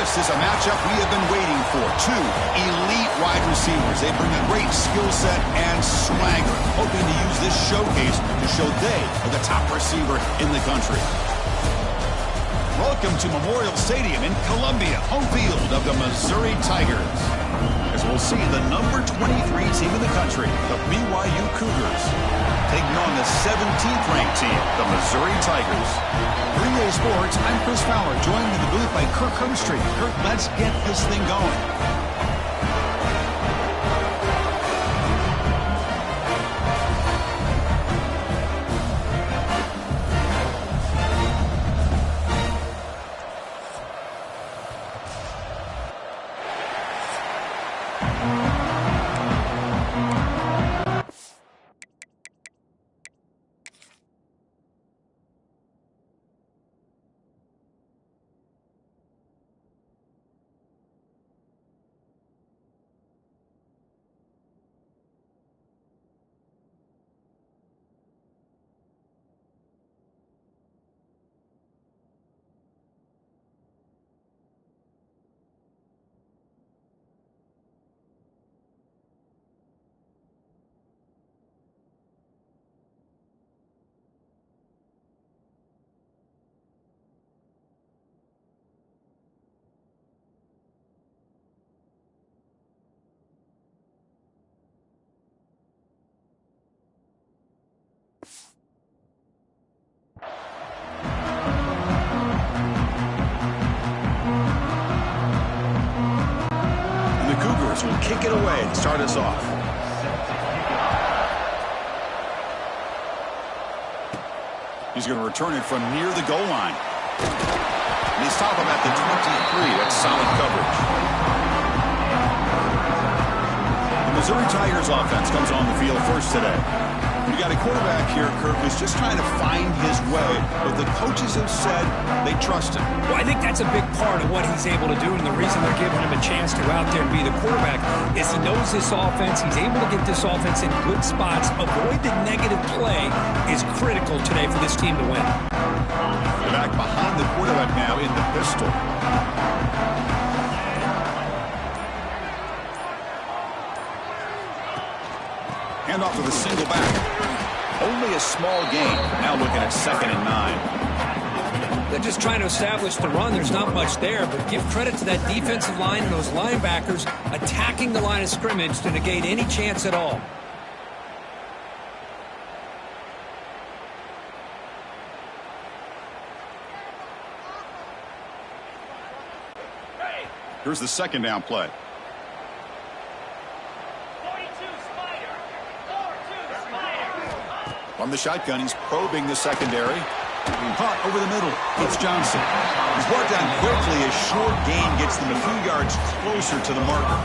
this is a matchup we have been waiting for. Two elite wide receivers. They bring a great skill set and swagger, hoping to use this showcase to show they are the top receiver in the country. Welcome to Memorial Stadium in Columbia, home field of the Missouri Tigers. As we'll see the number 23 team in the country, the BYU Cougars, taking on the 17th ranked team, the Missouri Tigers. 3A Sports, I'm Chris Fowler, joined in the booth by Kirk Hermstreet. Kirk, let's get this thing going. Will kick it away to start us off. He's going to return it from near the goal line. And he's top him at the 23. That's solid coverage. The Missouri Tigers offense comes on the field first today. We got a quarterback here, Kirk, who's just trying to find his way, but the coaches have said they trust him. Well, I think that's a big part of what he's able to do, and the reason they're giving him a chance to go out there and be the quarterback is he knows this offense. He's able to get this offense in good spots. Avoid the negative play is critical today for this team to win. They're back behind the quarterback now in the pistol. Hand off to the single back. Only a small gain. Now looking at 2nd and 9. They're just trying to establish the run. There's not much there, but give credit to that defensive line and those linebackers attacking the line of scrimmage to negate any chance at all. Here's the 2nd down play. From the shotgun, he's probing the secondary. Caught over the middle. It's Johnson. He's brought down quickly. A short gain gets them a few yards closer to the marker.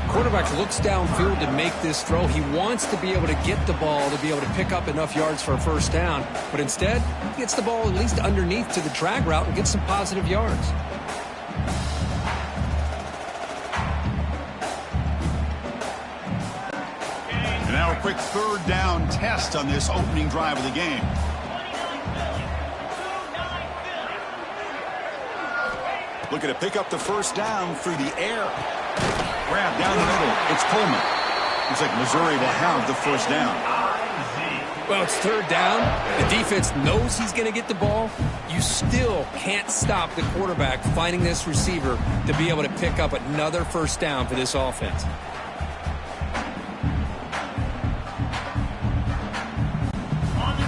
Quarterback looks downfield to make this throw. He wants to be able to get the ball to be able to pick up enough yards for a first down. But instead, he gets the ball at least underneath to the drag route and gets some positive yards. And now a quick 3rd down test on this opening drive of the game. Looking to pick up the first down through the air. Grab down the middle. It's Coleman. Looks like Missouri will have the first down. Well, it's 3rd down. The defense knows he's going to get the ball. You still can't stop the quarterback finding this receiver to be able to pick up another first down for this offense.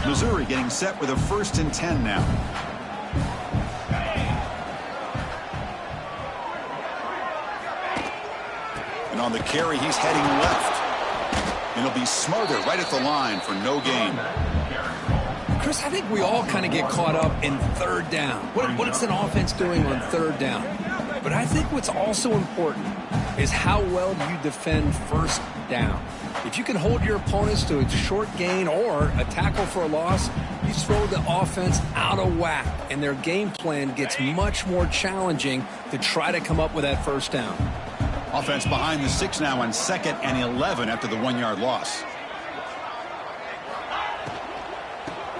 Missouri getting set with a 1st and 10 now. And on the carry, he's heading left. And he'll be smothered right at the line for no gain. Chris, I think we all kind of get caught up in 3rd down. What is an offense doing on 3rd down? But I think what's also important is how well you defend 1st down. If you can hold your opponents to a short gain or a tackle for a loss, you throw the offense out of whack, and their game plan gets much more challenging to try to come up with that first down. Offense behind the 6 now on 2nd and 11 after the 1-yard loss.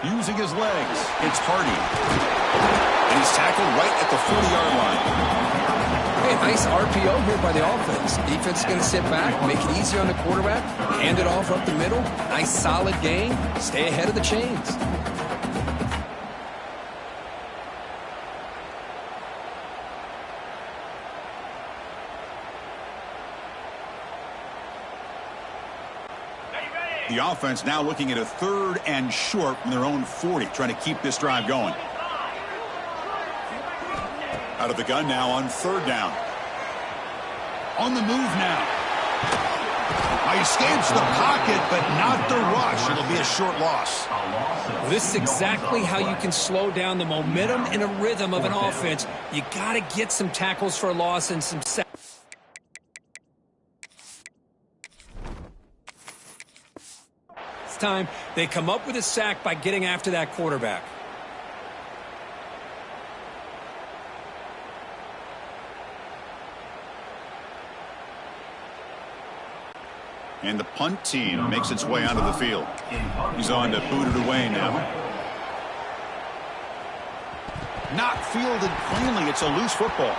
Using his legs, it's Hardy. And he's tackled right at the 40-yard line. Okay, nice RPO here by the offense. Defense is going to sit back, make it easy on the quarterback, hand it off up the middle. Nice solid gain. Stay ahead of the chains. The offense now looking at a 3rd and short from their own 40, trying to keep this drive going. Out of the gun now on 3rd down. On the move now. He escapes the pocket, but not the rush. It'll be a short loss. Well, this is exactly how you can slow down the momentum and a rhythm of an offense. You got to get some tackles for a loss and some sacks. Time they come up with a sack by getting after that quarterback. And the punt team makes its way onto the field. He's on to boot it away now. Not fielded cleanly. It's a loose football.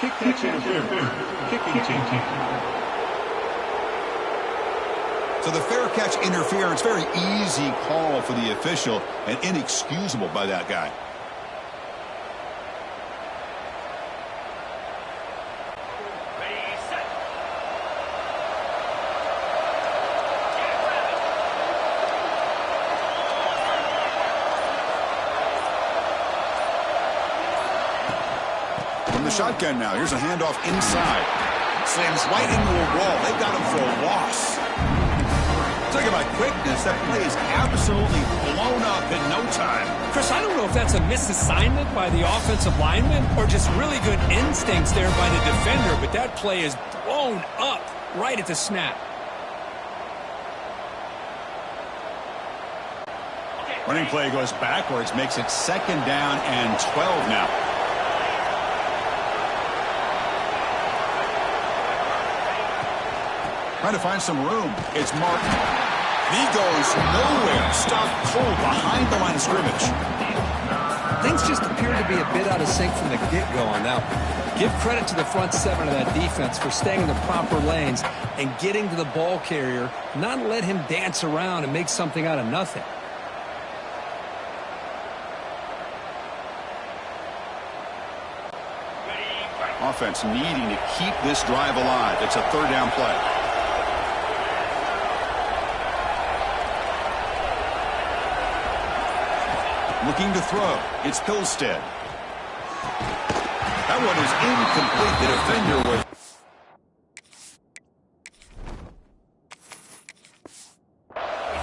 Kicking team. So the fair catch interference, very easy call for the official and inexcusable by that guy. Shotgun now. Here's a handoff inside. Slams right into a wall. They got him for a loss. Talking about quickness, that play is absolutely blown up in no time. Chris, I don't know if that's a misassignment by the offensive lineman or just really good instincts there by the defender, but that play is blown up right at the snap. Running play goes backwards, makes it 2nd down and 12 now. Trying to find some room. It's Martin. He goes nowhere. Stopped cold behind the line of scrimmage. Things just appear to be a bit out of sync from the get-go on that one. Give credit to the front 7 of that defense for staying in the proper lanes and getting to the ball carrier, not let him dance around and make something out of nothing. Offense needing to keep this drive alive. It's a 3rd down play. Looking to throw. It's Pilstead. That one is incomplete. The defender was...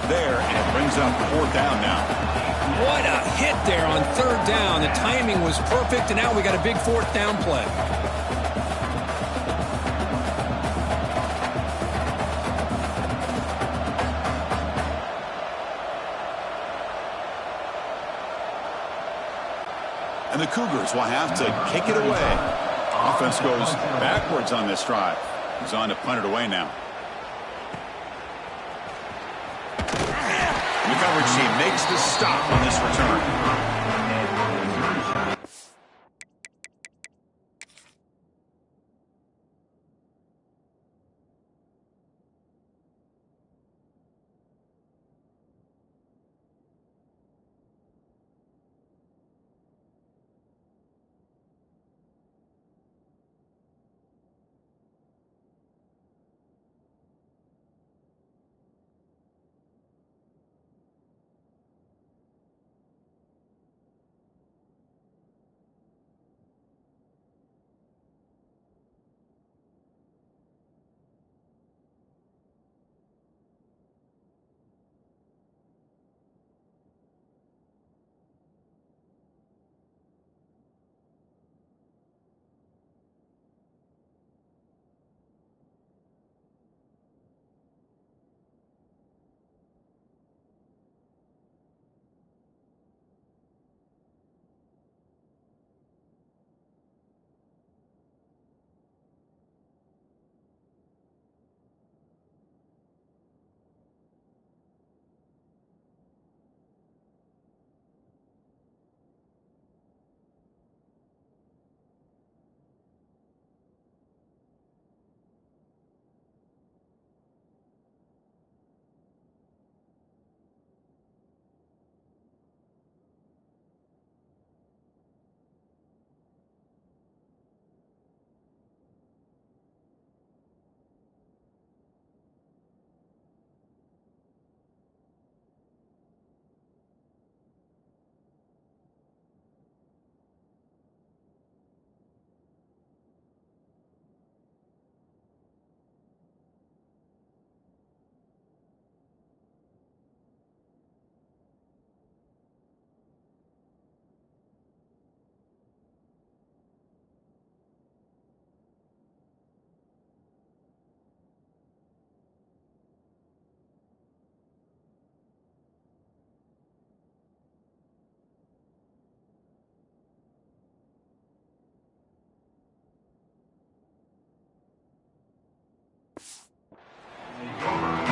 there, and it brings up 4th down now. What a hit there on 3rd down. The timing was perfect, and now we got a big 4th down play. And the Cougars will have to kick it away. Offense goes backwards on this drive. He's on to punt it away now. The coverage team makes the stop on this return.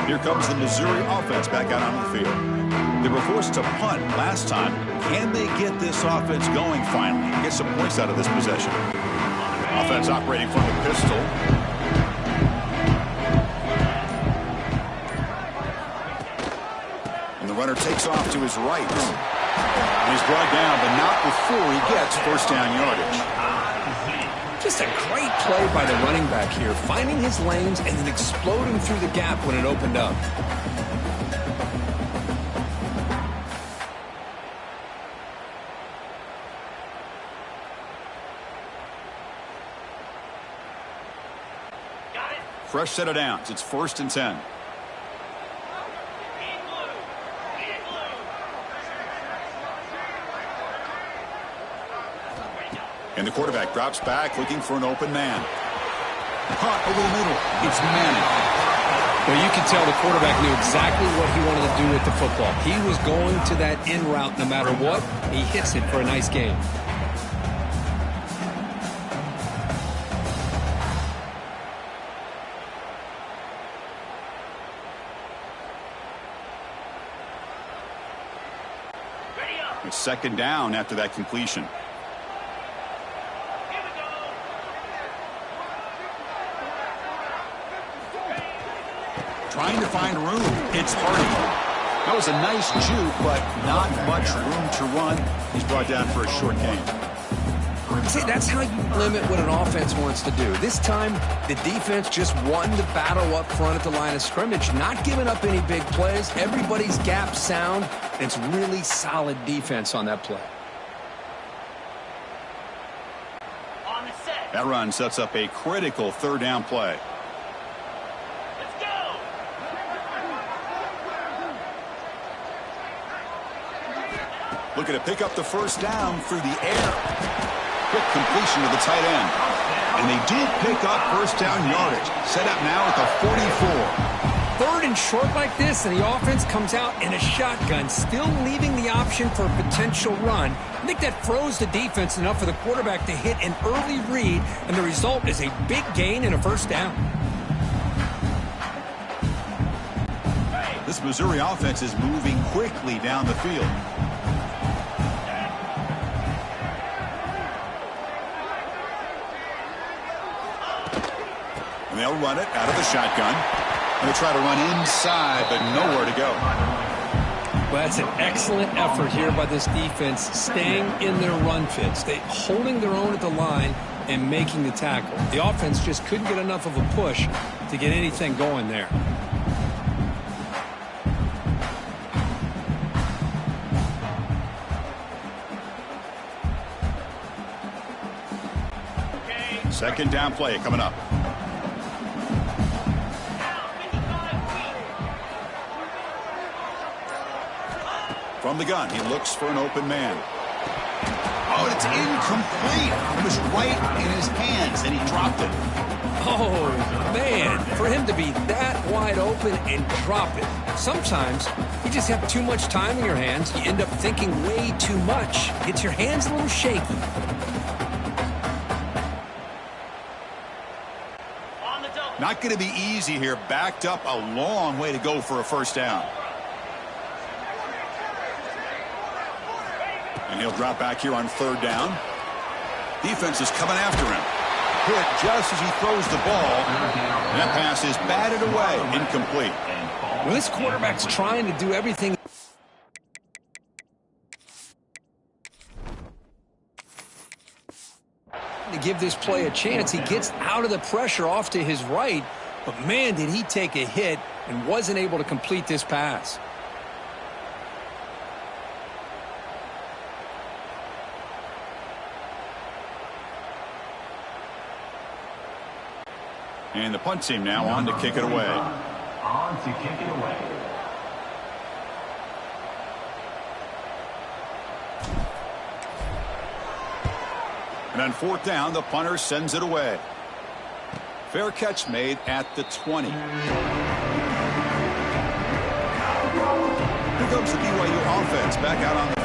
Here comes the Missouri offense back out on the field. They were forced to punt last time. Can they get this offense going finally and get some points out of this possession? Offense operating from the pistol. And the runner takes off to his right. And he's brought down, but not before he gets first down yardage. Just a great play by the running back here, finding his lanes and then exploding through the gap when it opened up. Fresh set of downs. It's 1st and 10. And the quarterback drops back looking for an open man. Caught over the middle. It's Manning. Well, you can tell the quarterback knew exactly what he wanted to do with the football. He was going to that in route no matter what. He hits it for a nice gain. It's 2nd down after that completion. Trying to find room. It's Hardy. That was a nice juke, but not much room to run. He's brought down for a short gain. See, that's how you limit what an offense wants to do. This time, the defense just won the battle up front at the line of scrimmage, not giving up any big plays. Everybody's gap sound. It's really solid defense on that play. That run sets up a critical 3rd down play. Looking to pick up the first down through the air. Quick completion to the tight end. And they do pick up first down yardage. Set up now at the 44. 3rd and short like this, and the offense comes out in a shotgun, still leaving the option for a potential run. I think that froze the defense enough for the quarterback to hit an early read, and the result is a big gain and a first down. This Missouri offense is moving quickly down the field. And they'll run it out of the shotgun. And they try to run inside, but nowhere to go. Well, that's an excellent effort here by this defense, staying in their run fits. They holding their own at the line and making the tackle. The offense just couldn't get enough of a push to get anything going there. Second down play coming up. From the gun, he looks for an open man. Oh, it's incomplete. It was right in his hands, and he dropped it. Oh, man, for him to be that wide open and drop it. Sometimes you just have too much time in your hands. You end up thinking way too much. Gets your hands a little shaky. Not going to be easy here. Backed up a long way to go for a first down. And he'll drop back here on 3rd down. Defense is coming after him. Hit just as he throws the ball. And that pass is batted away. Incomplete. Well, this quarterback's trying to do everything to give this play a chance. He gets out of the pressure off to his right, but man, did he take a hit and wasn't able to complete this pass. And the punt team now on to kick it away. On to kick it away. And on 4th down, the punter sends it away. Fair catch made at the 20. Here comes the BYU offense back out on the field.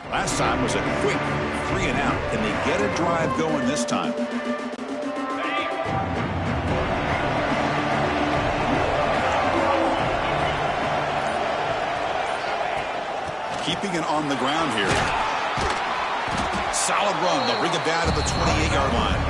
Last time was a quick 3-and-out. Can they get a drive going this time? Keeping it on the ground here. Solid run. They'll bring it down to the 28-yard line.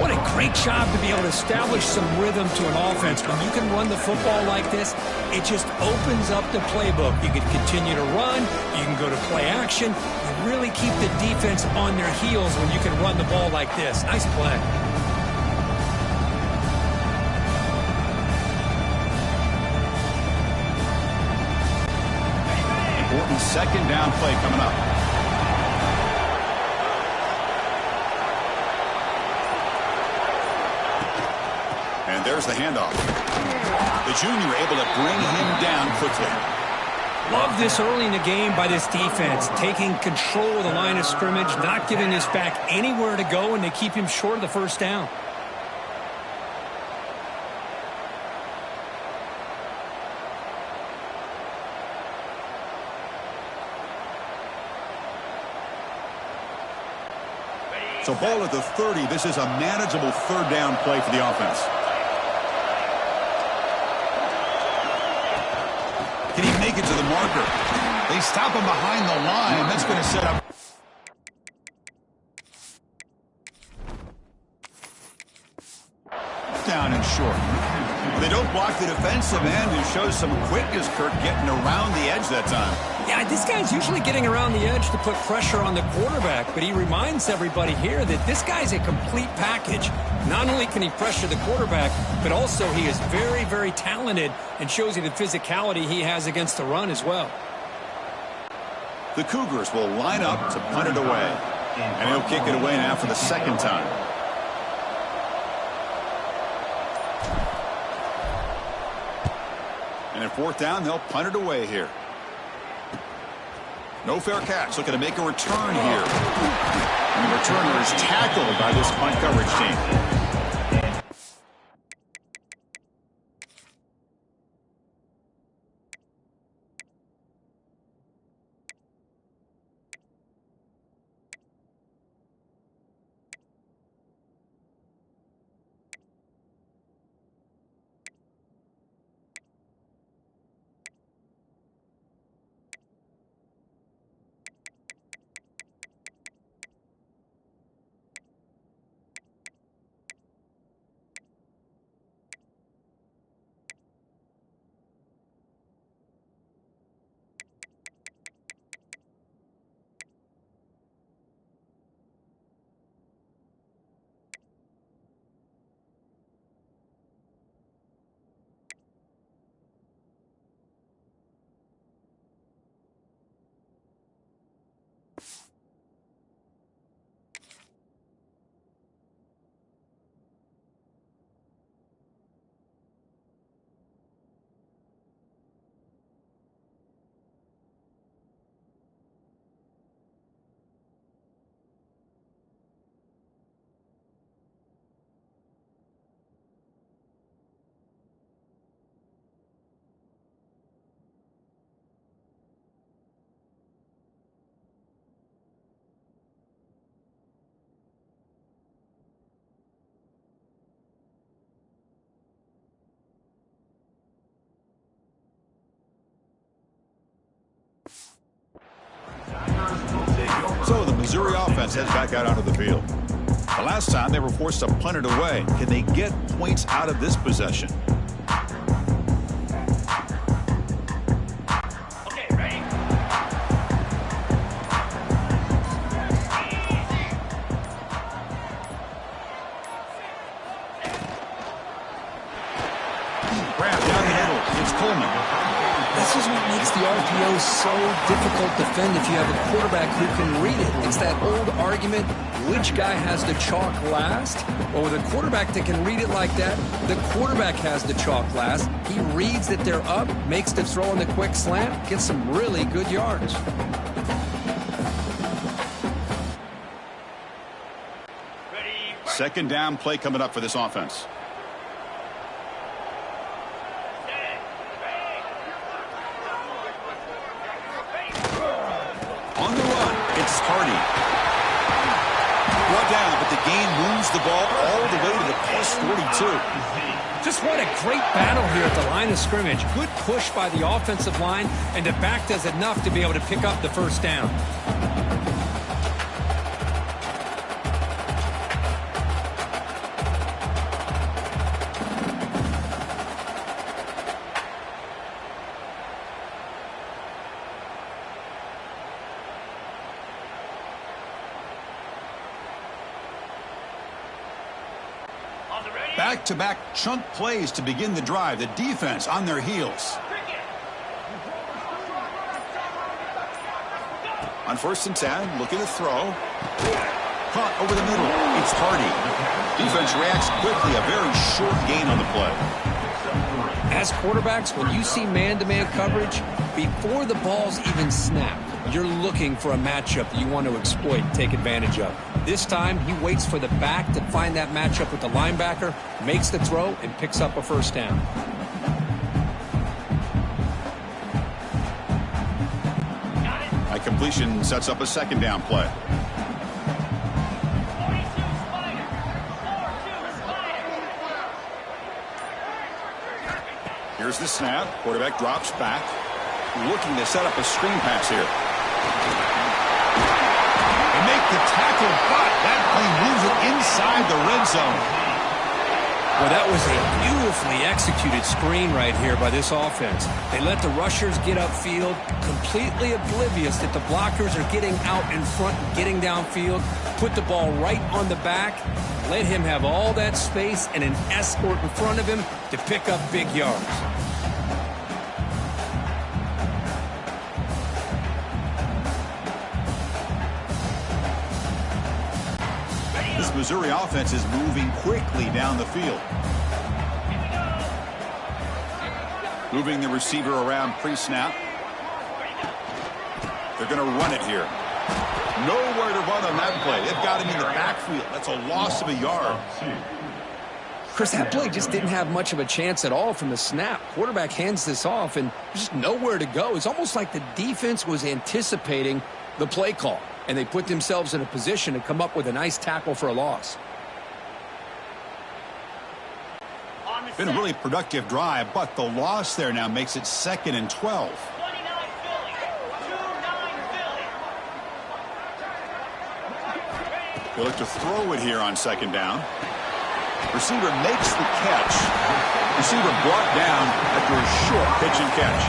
What a great job to be able to establish some rhythm to an offense. When you can run the football like this, it just opens up the playbook. You can continue to run. You can go to play action. You really keep the defense on their heels when you can run the ball like this. Nice play. Important second down play coming up. And there's the handoff. The junior able to bring him down quickly. Love this early in the game by this defense, taking control of the line of scrimmage, not giving this back anywhere to go, and they keep him short of the first down. So ball at the 30. This is a manageable third down play for the offense. Can he make it to the marker? They stop him behind the line. That's going to set up. Down and short. They don't block the defensive end, who shows some quickness, Kirk, getting around the edge that time. Yeah, this guy's usually getting around the edge to put pressure on the quarterback, but he reminds everybody here that this guy's a complete package. Not only can he pressure the quarterback, but also he is very, very talented and shows you the physicality he has against the run as well. The Cougars will line up to punt it away, and he'll kick it away now for the second time. And in fourth down, they'll punt it away here. No fair catch. Looking to make a return here. And the returner is tackled by this punt coverage team. So the Missouri offense heads back out onto the field. The last time they were forced to punt it away. Can they get points out of this possession? Okay, ready? Grab down the middle. It's Coleman. This is what makes the RPO so difficult to defend if you have a quarterback who can read it. It's that old argument, which guy has the chalk last? Well, with a quarterback that can read it like that, the quarterback has the chalk last. He reads that they're up, makes the throw on the quick slant, gets some really good yards. Second down play coming up for this offense. It's Hardy. Brought down, but the gain moves the ball all the way to the plus 42. Just what a great battle here at the line of scrimmage. Good push by the offensive line, and the back does enough to be able to pick up the first down. Back-to-back chunk plays to begin the drive. The defense on their heels. On 1st and 10, looking to throw. Caught over the middle. It's Hardy. Defense reacts quickly. A very short gain on the play. As quarterbacks, when you see man-to-man coverage, before the ball's even snapped, you're looking for a matchup that you want to exploit, take advantage of. This time, he waits for the back to find that matchup with the linebacker, makes the throw, and picks up a first down. A completion sets up a 2nd down play. Here's the snap. Quarterback drops back. Looking to set up a screen pass here. They make the tackle, but that play moves it inside the red zone. Well, that was a beautifully executed screen right here by this offense. They let the rushers get upfield, completely oblivious that the blockers are getting out in front and getting downfield, put the ball right on the back, let him have all that space and an escort in front of him to pick up big yards. This Missouri offense is moving quickly down the field. Moving the receiver around pre-snap. They're going to run it here. Nowhere to run on that play. They've got him in the backfield. That's a loss of a yard. Chris, that play just didn't have much of a chance at all from the snap. Quarterback hands this off, and there's just nowhere to go. It's almost like the defense was anticipating the play call, and they put themselves in a position to come up with a nice tackle for a loss. Been a really productive drive, but the loss there now makes it 2nd and 12. They look to throw it here on 2nd down. Receiver makes the catch. Receiver brought down after a short pitch and catch.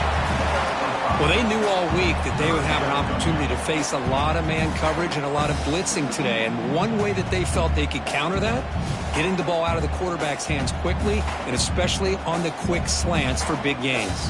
Well, they knew all week that they would have an opportunity to face a lot of man coverage and a lot of blitzing today. And one way that they felt they could counter that, getting the ball out of the quarterback's hands quickly, and especially on the quick slants for big gains.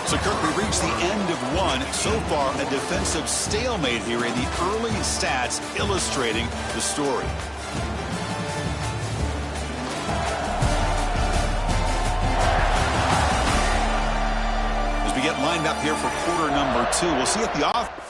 So, Kirk, we reached the end of one. So far, a defensive stalemate here in the early stats illustrating the story. As we get lined up here for quarter number 2, we'll see if the offense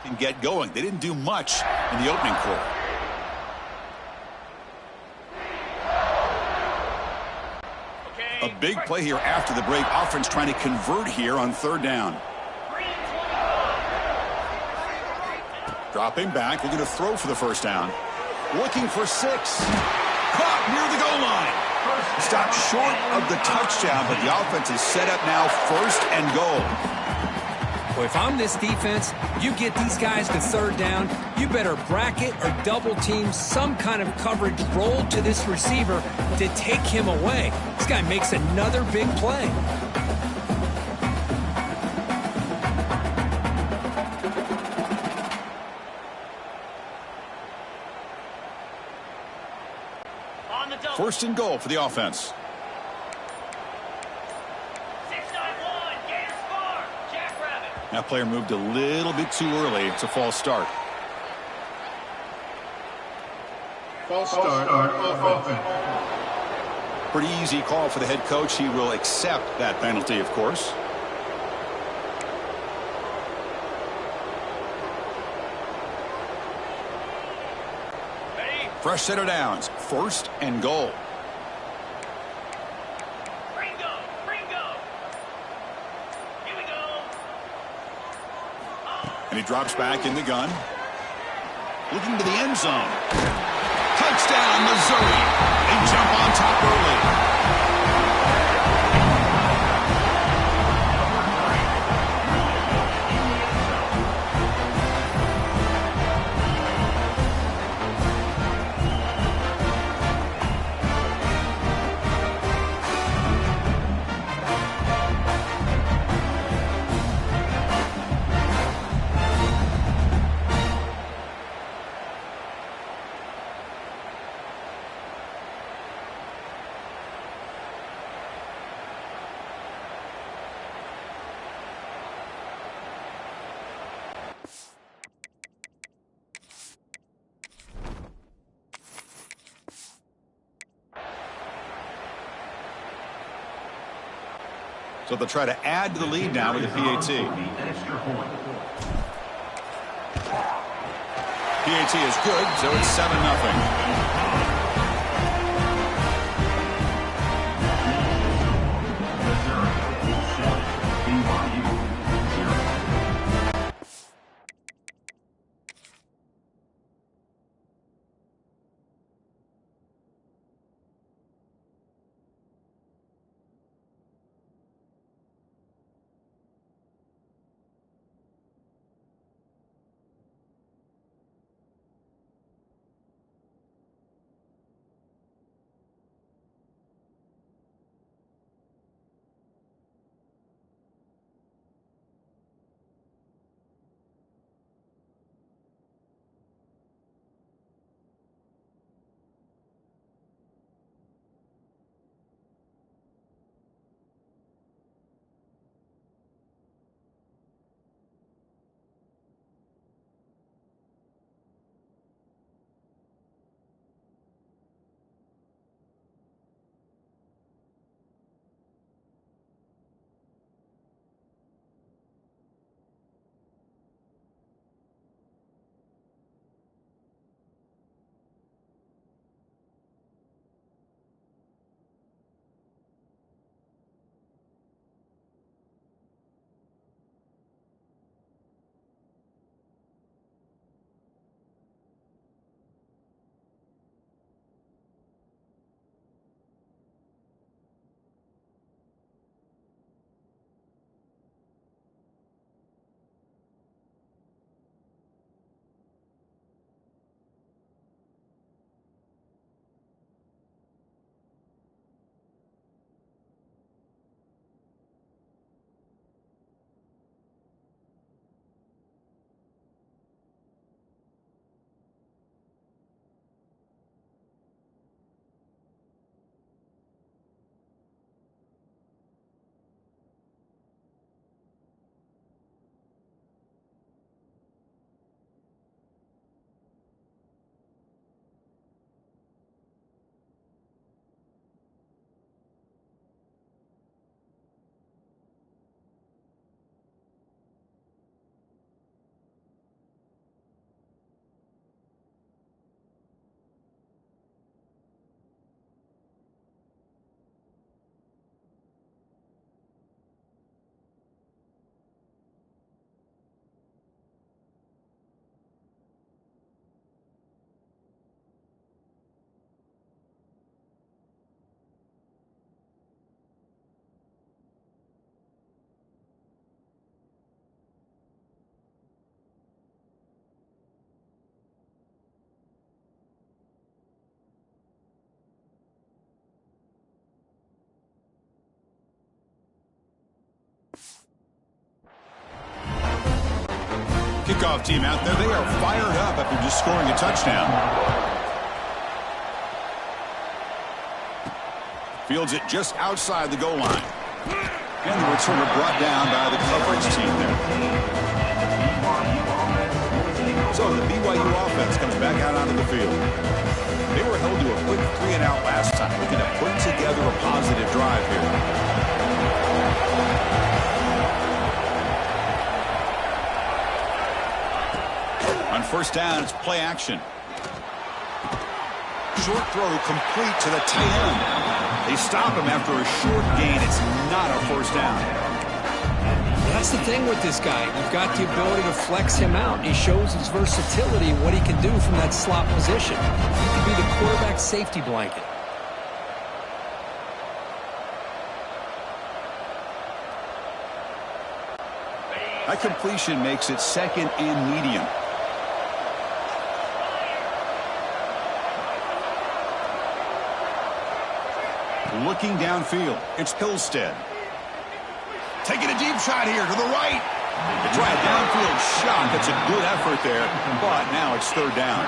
And get going. They didn't do much in the opening quarter. A big play here after the break. Offense trying to convert here on third down. Dropping back, looking to throw for the first down. Looking for 6. Caught near the goal line. Stopped short of the touchdown, but the offense is set up now, first and goal. Well, if I'm this defense, you get these guys to third down, you better bracket or double team some kind of coverage roll to this receiver to take him away. This guy makes another big play. First and goal for the offense. That player moved a little bit too early. It's a false start. False start on offense. Pretty easy call for the head coach. He will accept that penalty, of course. Fresh set of downs. First and goal. And he drops back in the gun. Looking to the end zone. Touchdown, Missouri. They jump on top early. So they'll try to add to the lead now with the PAT. PAT is good, so it's 7-0. Kickoff team out there, they are fired up after just scoring a touchdown. Fields it just outside the goal line. And the returner brought down by the coverage team there. So the BYU offense comes back out onto the field. They were held to a quick 3-and-out last time. Looking to put together a positive drive here. On first down, it's play action. Short throw complete to the tight end. They stop him after a short gain. It's not a first down. That's the thing with this guy. You've got the ability to flex him out. He shows his versatility and what he can do from that slot position. He can be the quarterback safety blanket. That completion makes it second and medium. Looking downfield, it's Pilstead. Taking a deep shot here to the right. They try a downfield shot. That's a good effort there, but now it's third down.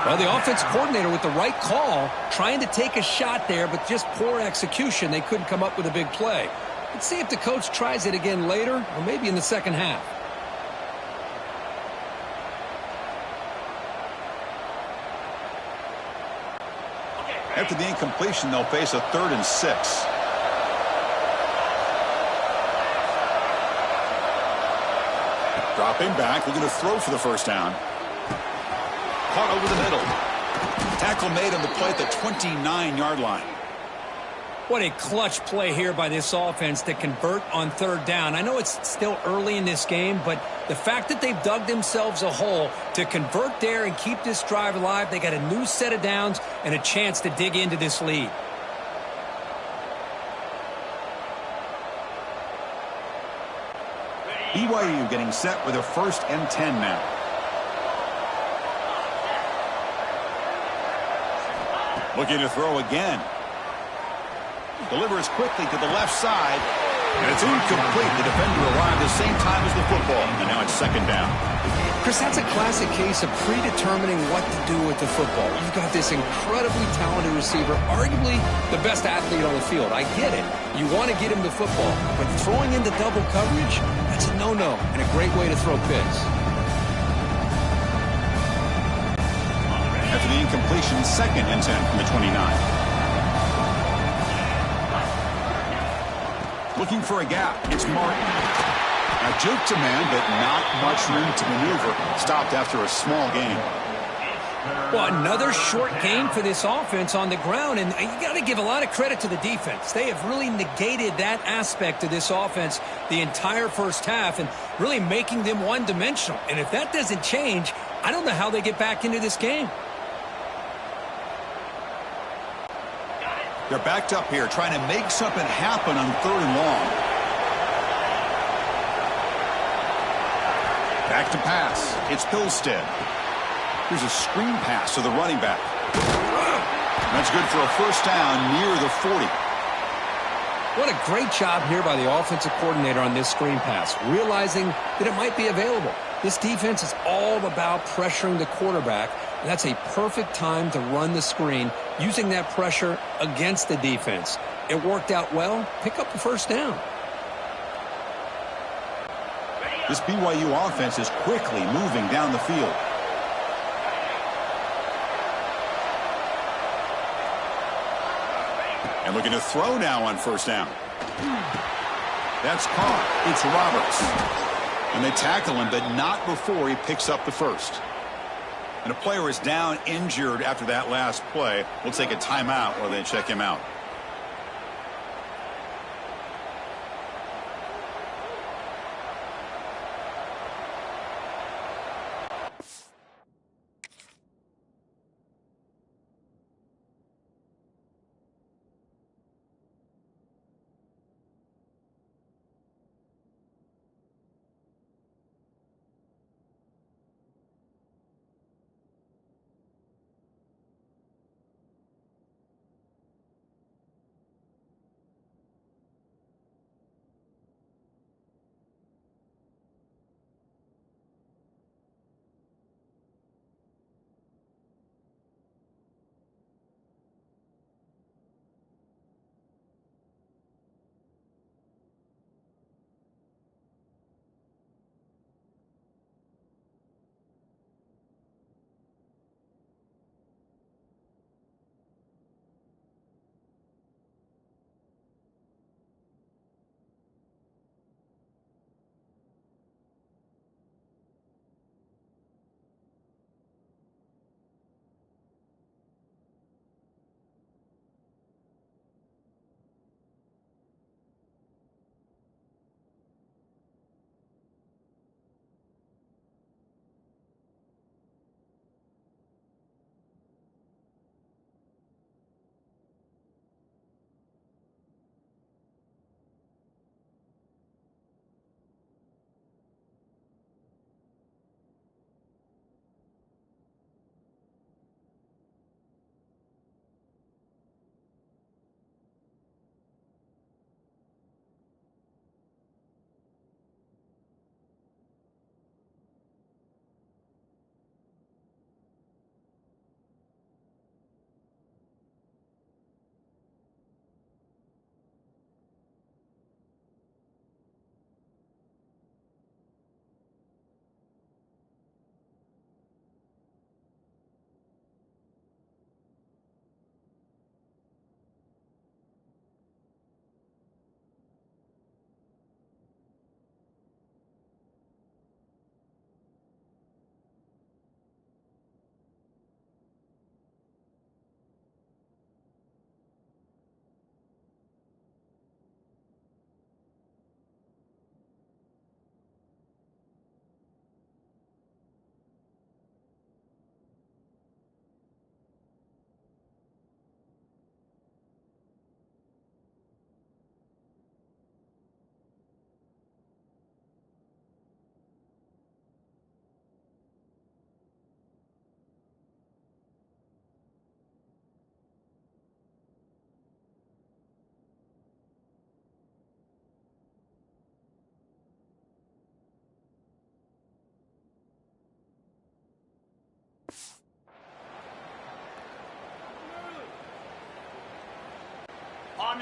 Well, the offense coordinator with the right call, trying to take a shot there, but just poor execution. They couldn't come up with a big play. Let's see if the coach tries it again later, or maybe in the second half. After the incompletion, they'll face a 3rd and 6. Dropping back, looking to throw for the first down. Caught over the middle. Tackle made on the play at the 29-yard line. What a clutch play here by this offense to convert on third down. I know it's still early in this game, but the fact that they've dug themselves a hole to convert there and keep this drive alive, they got a new set of downs and a chance to dig into this lead. BYU getting set with a 1st and 10 now. Looking to throw again. Delivers quickly to the left side. And it's incomplete. The defender arrived the same time as the football. And now it's second down. Chris, that's a classic case of predetermining what to do with the football. You've got this incredibly talented receiver, arguably the best athlete on the field. I get it. You want to get him the football. But throwing into double coverage, that's a no-no and a great way to throw picks. After the incompletion, 2nd and 10 from the 29. Looking for a gap. It's Martin. Now juke to man, but not much room to maneuver. Stopped after a small gain. Well, another short gain for this offense on the ground, and you got to give a lot of credit to the defense. They have really negated that aspect of this offense the entire first half and really making them one-dimensional. And if that doesn't change, I don't know how they get back into this game. They're backed up here, trying to make something happen on 3rd and long. Back to pass. It's Pilstead. Here's a screen pass to the running back. That's good for a first down near the 40. What a great job here by the offensive coordinator on this screen pass, realizing that it might be available. This defense is all about pressuring the quarterback, and that's a perfect time to run the screen, using that pressure against the defense. It worked out well. Pick up the first down. This BYU offense is quickly moving down the field. And looking to throw now on first down. That's caught. It's Roberts. And they tackle him, but not before he picks up the first. And a player is down injured after that last play. We'll take a timeout while they check him out.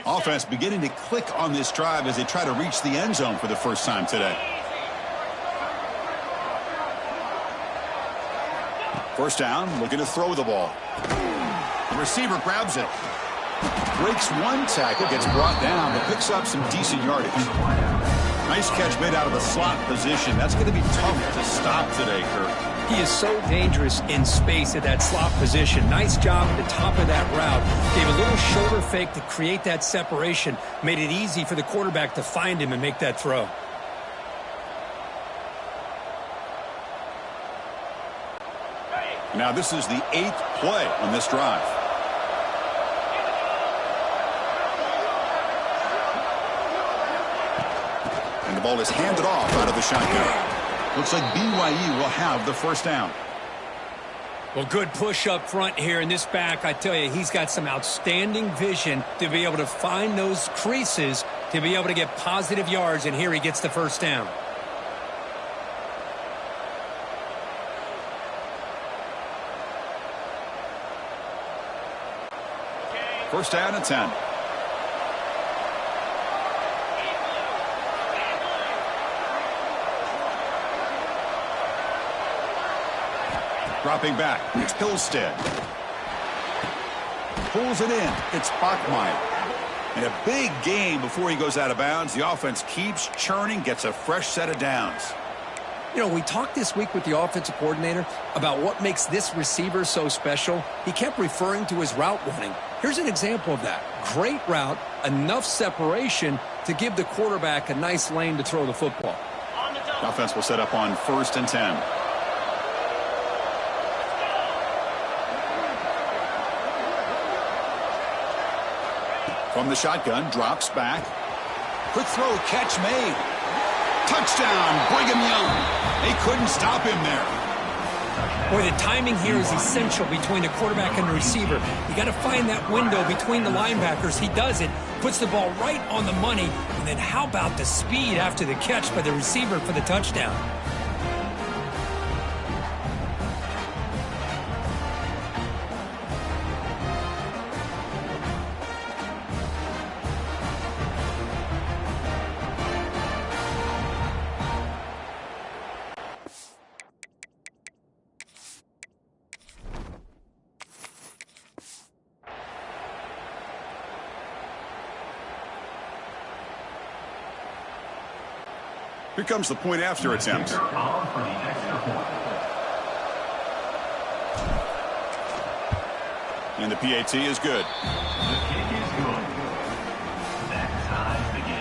Offense beginning to click on this drive as they try to reach the end zone for the first time today. First down, looking to throw the ball. The receiver grabs it. Breaks one tackle, gets brought down, but picks up some decent yardage. Nice catch made out of the slot position. That's going to be tough to stop today, Kirk. He is so dangerous in space at that slot position. Nice job at the top of that route. Gave a little shoulder fake to create that separation. Made it easy for the quarterback to find him and make that throw. Now this is the 8th play on this drive. And the ball is handed off out of the shotgun. Looks like BYU will have the first down. Well, good push up front here in this back. I tell you, he's got some outstanding vision to be able to find those creases, to be able to get positive yards, and here he gets the first down. First down and 10. Dropping back, it's Hillstead. Pulls it in, it's Bachmeier. And a big gain before he goes out of bounds. The offense keeps churning, gets a fresh set of downs. You know, we talked this week with the offensive coordinator about what makes this receiver so special. He kept referring to his route running. Here's an example of that. Great route, enough separation to give the quarterback a nice lane to throw the football. The offense will set up on 1st and 10. From the shotgun, drops back. Quick throw, catch made. Touchdown, Brigham Young. They couldn't stop him there. Boy, the timing here is essential between the quarterback and the receiver. You got to find that window between the linebackers. He does it, puts the ball right on the money, and then how about the speed after the catch by the receiver for the touchdown? Here comes the point after attempt. And the PAT is good. The kick is good. That ties the game.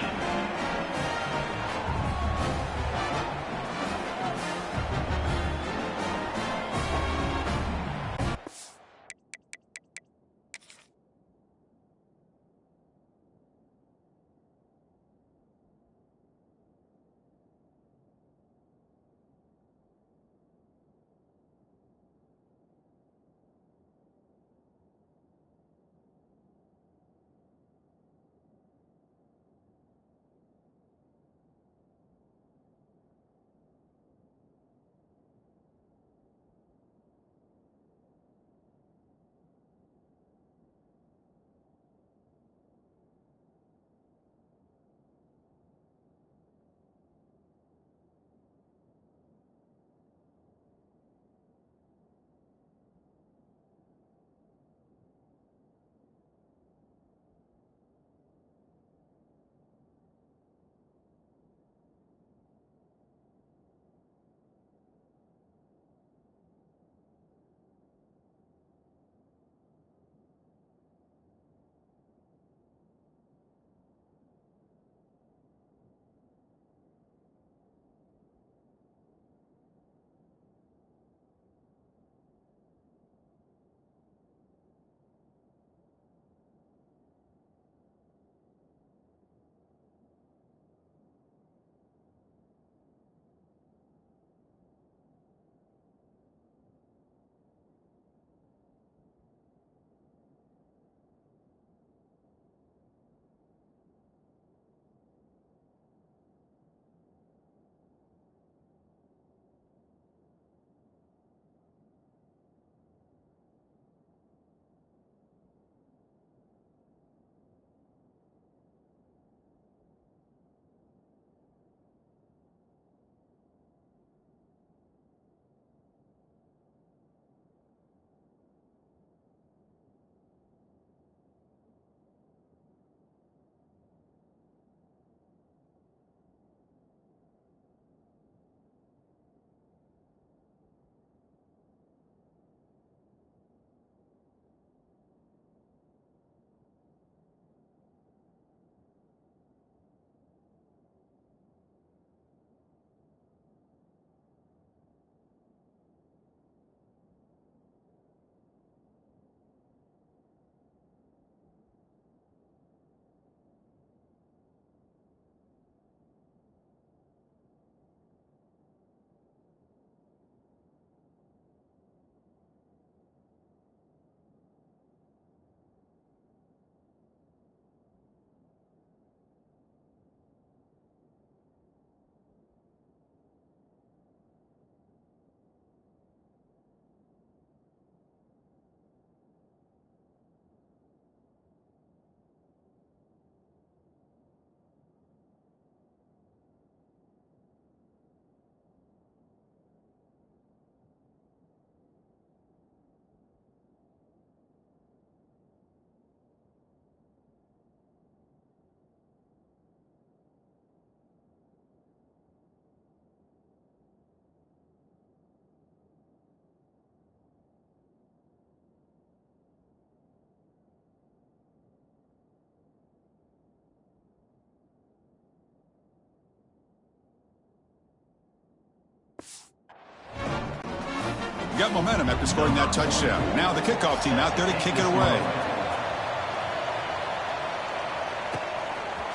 Got momentum after scoring that touchdown. Now the kickoff team out there to kick it away.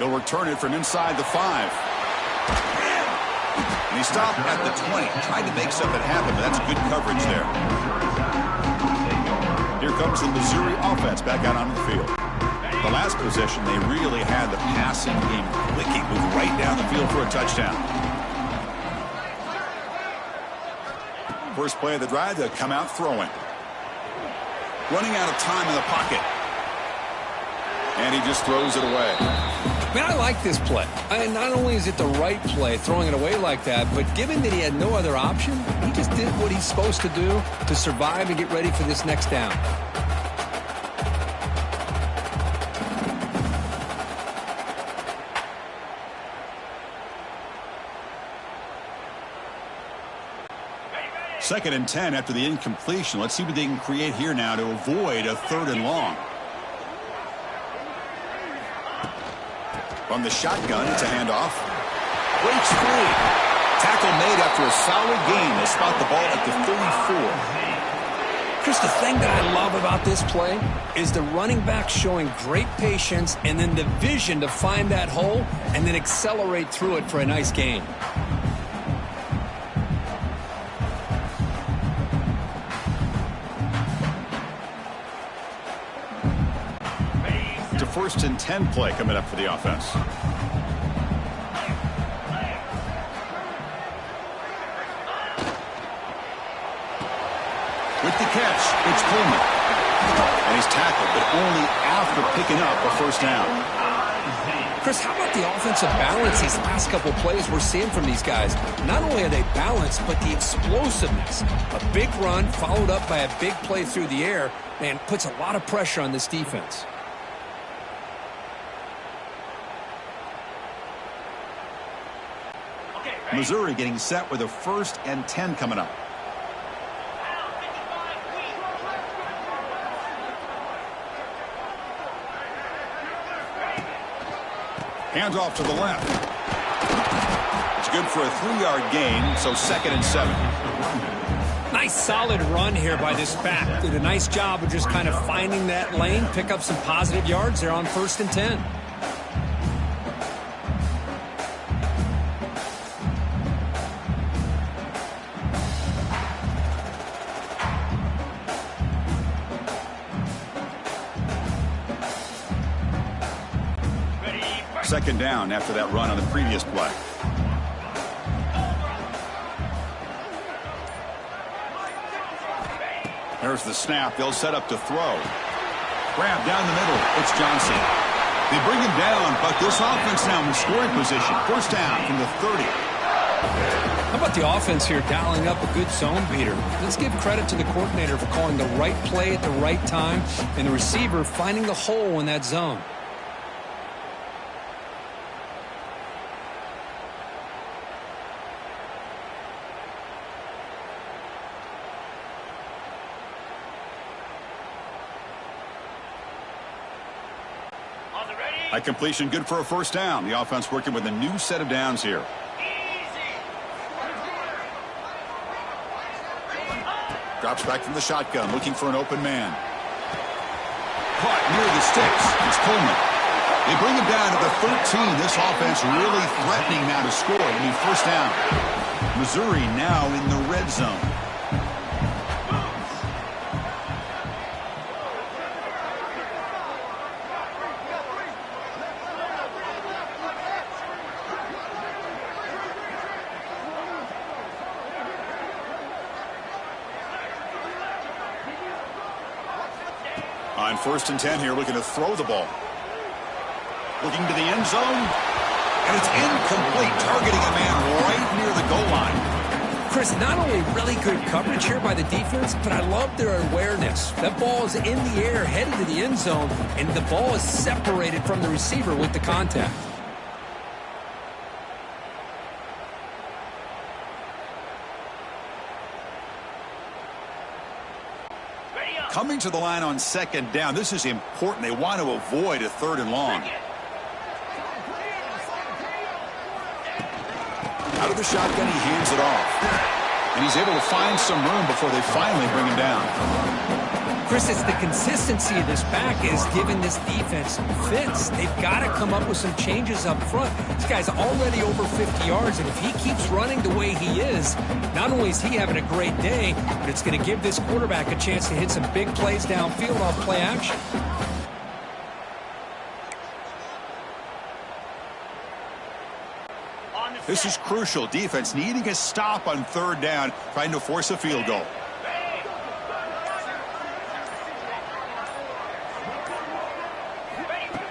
He'll return it from inside the 5. And he stopped at the 20. Tried to make something happen, but that's good coverage there. Here comes the Missouri offense back out on the field. The last possession, they really had the passing game clicking, moved right down the field for a touchdown. First play of the drive, they'll come out throwing. Running out of time in the pocket. And he just throws it away. Man, I like this play. Not only is it the right play, throwing it away like that, but given that he had no other option, he just did what he's supposed to do to survive and get ready for this next down. Second and 10 after the incompletion. Let's see what they can create here now to avoid a 3rd and long. From the shotgun, it's a handoff. Breaks free. Tackle made after a solid gain. They spot the ball at the 34. Chris, the thing that I love about this play is the running back showing great patience and then the vision to find that hole and then accelerate through it for a nice gain. It's a 1st and 10 play coming up for the offense. With the catch, it's Coleman. And he's tackled, but only after picking up a 1st down. Chris, how about the offensive balance these past couple plays we're seeing from these guys? Not only are they balanced, but the explosiveness. A big run followed up by a big play through the air, man, puts a lot of pressure on this defense. Missouri getting set with a 1st and 10 coming up. Hands off to the left. It's good for a 3-yard gain, so 2nd and 7. Nice solid run here by this back. Did a nice job of just kind of finding that lane, pick up some positive yards there on 1st and 10. Second down after that run on the previous play. There's the snap. They'll set up to throw. Grab down the middle. It's Johnson. They bring him down, but this offense now in scoring position. 1st down from the 30. How about the offense here dialing up a good zone beater? Let's give credit to the coordinator for calling the right play at the right time and the receiver finding the hole in that zone. That completion good for a 1st down. The offense working with a new set of downs here. Drops back from the shotgun, looking for an open man. Caught near the sticks. It's Coleman. They bring him down to the 13. This offense really threatening now to score. A new 1st down. Missouri now in the red zone. On 1st and 10 here, looking to throw the ball. Looking to the end zone. And it's incomplete, targeting a man right near the goal line. Chris, not only really good coverage here by the defense, but I love their awareness. That ball is in the air, headed to the end zone, and the ball is separated from the receiver with the contact. Coming to the line on 2nd down. This is important. They want to avoid a 3rd and long. Out of the shotgun, he hands it off. And he's able to find some room before they finally bring him down. Chris, it's the consistency of this back is giving this defense some fits. They've got to come up with some changes up front. This guy's already over 50 yards, and if he keeps running the way he is, not only is he having a great day, but it's going to give this quarterback a chance to hit some big plays downfield off play action. This is crucial. Defense needing a stop on third down, trying to force a field goal.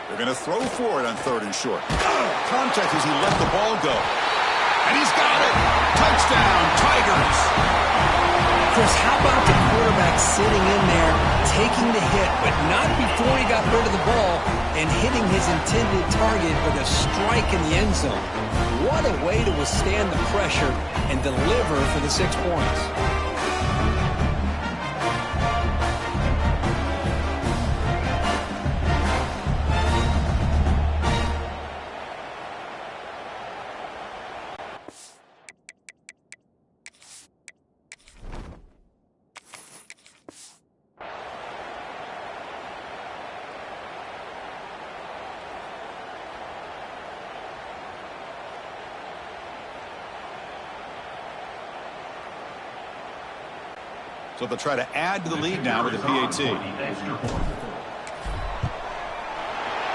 They're going to throw for it on 3rd and short. Contact as he let the ball go. And he's got it. Touchdown, Tigers. Chris, how about the quarterback sitting in there, taking the hit, but not before he got rid of the ball and hitting his intended target with a strike in the end zone. What a way to withstand the pressure and deliver for the 6 points. So they'll try to add to the lead now with the PAT.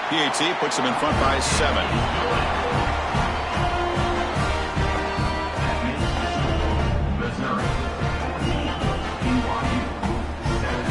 PAT puts them in front by 7. Missouri, BYU, 7.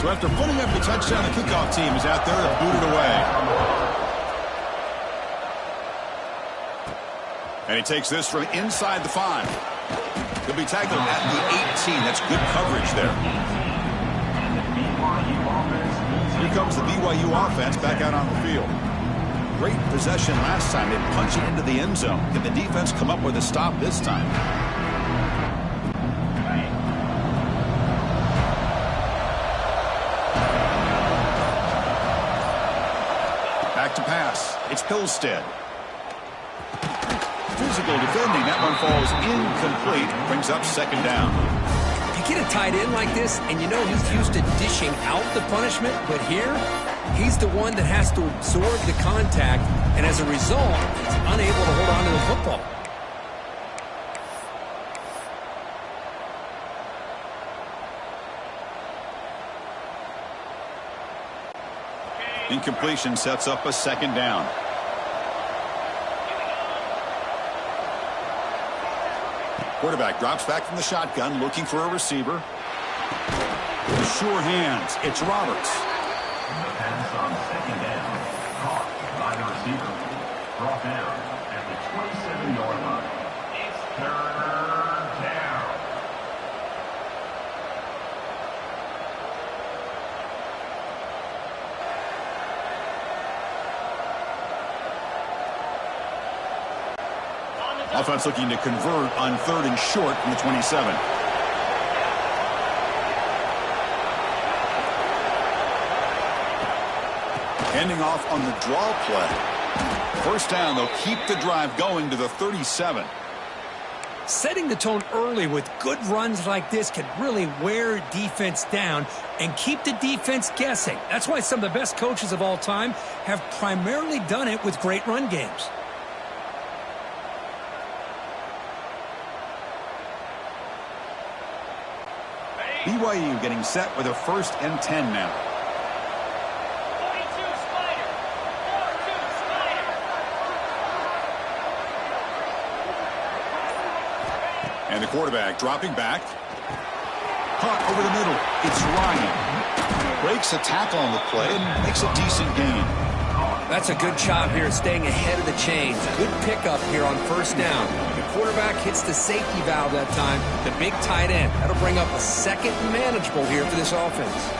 So after putting up the touchdown, the kickoff team is out there to boot it away. And he takes this from inside the 5. He'll be tackled at the 18. That's good coverage there. Here comes the BYU offense back out on the field. Great possession last time. They punch it into the end zone. Can the defense come up with a stop this time? Back to pass. It's Pilstead. Physical defending. That one falls incomplete. Brings up second down. You get a tight end like this, and you know he's used to dishing out the punishment, but here, he's the one that has to absorb the contact, and as a result, he's unable to hold on to the football. Incompletion sets up a second down. Quarterback drops back from the shotgun, looking for a receiver. Sure hands. It's Roberts. The pass on second down. Caught by the receiver. Brought down at the 27-yard line. It's third down. Offense looking to convert on 3rd and short from the 27. Handing off on the draw play. First down, they'll keep the drive going to the 37. Setting the tone early with good runs like this can really wear defense down and keep the defense guessing. That's why some of the best coaches of all time have primarily done it with great run games. BYU getting set with a 1st and 10 now. 42 Spider. 4-2 Spider. And the quarterback dropping back. Caught over the middle. It's Ryan. Breaks a tackle on the play and makes a decent gain. That's a good job here staying ahead of the chains. Good pickup here on first down. The quarterback hits the safety valve that time. The big tight end. That'll bring up a second manageable here for this offense.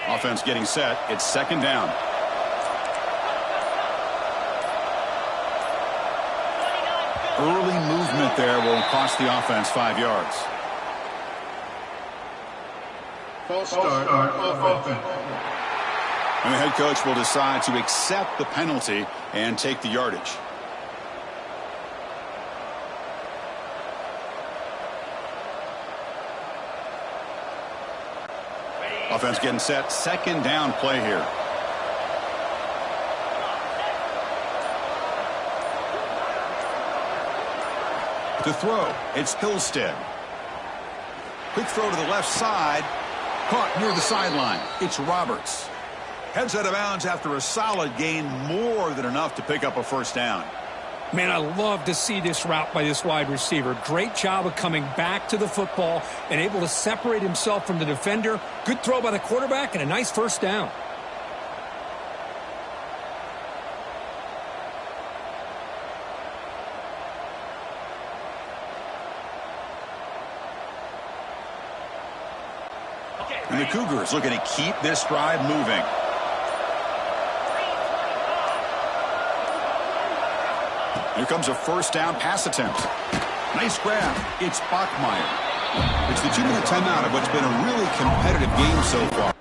Offense getting set. It's second down. Early movement there will cost the offense 5 yards. False start off offense. And the head coach will decide to accept the penalty and take the yardage. Offense getting set. Second down play here. To throw, it's Pilstead. Quick throw to the left side. Caught near the sideline. It's Roberts. Heads out of bounds after a solid gain, more than enough to pick up a first down. Man, I love to see this route by this wide receiver. Great job of coming back to the football and able to separate himself from the defender. Good throw by the quarterback and a nice first down. And the Cougars looking to keep this drive moving. Here comes a first down pass attempt. Nice grab. It's Bachmeier. It's the 2-minute timeout of what's been a really competitive game so far.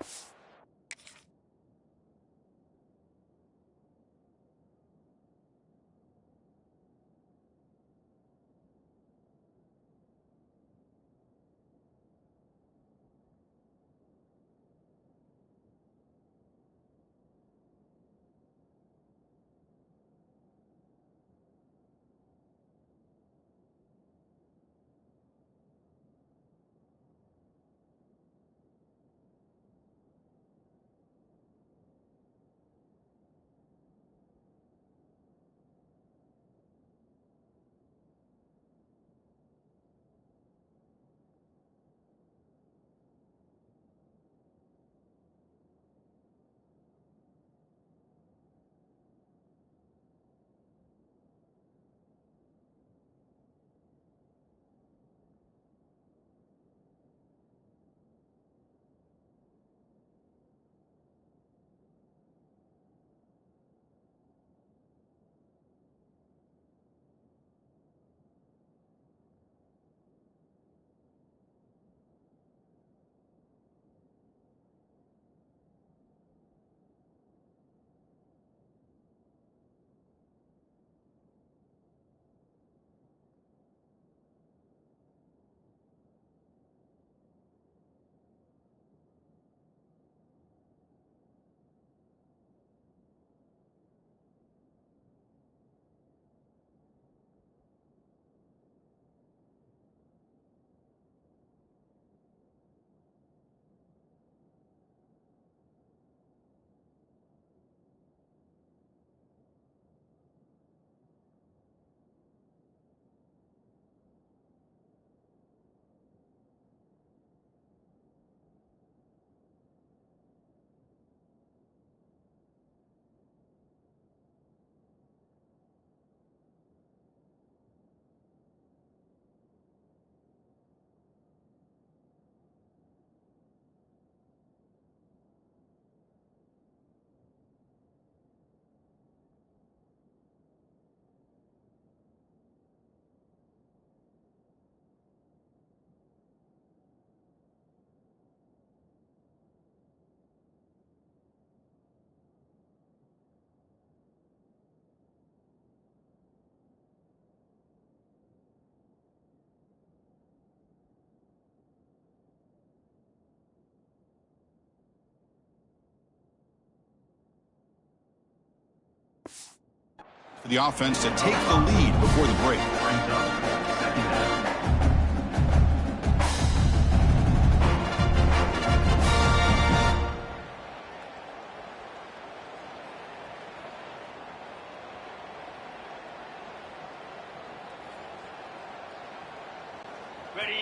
for the offense to take the lead before the break. Brings up second down.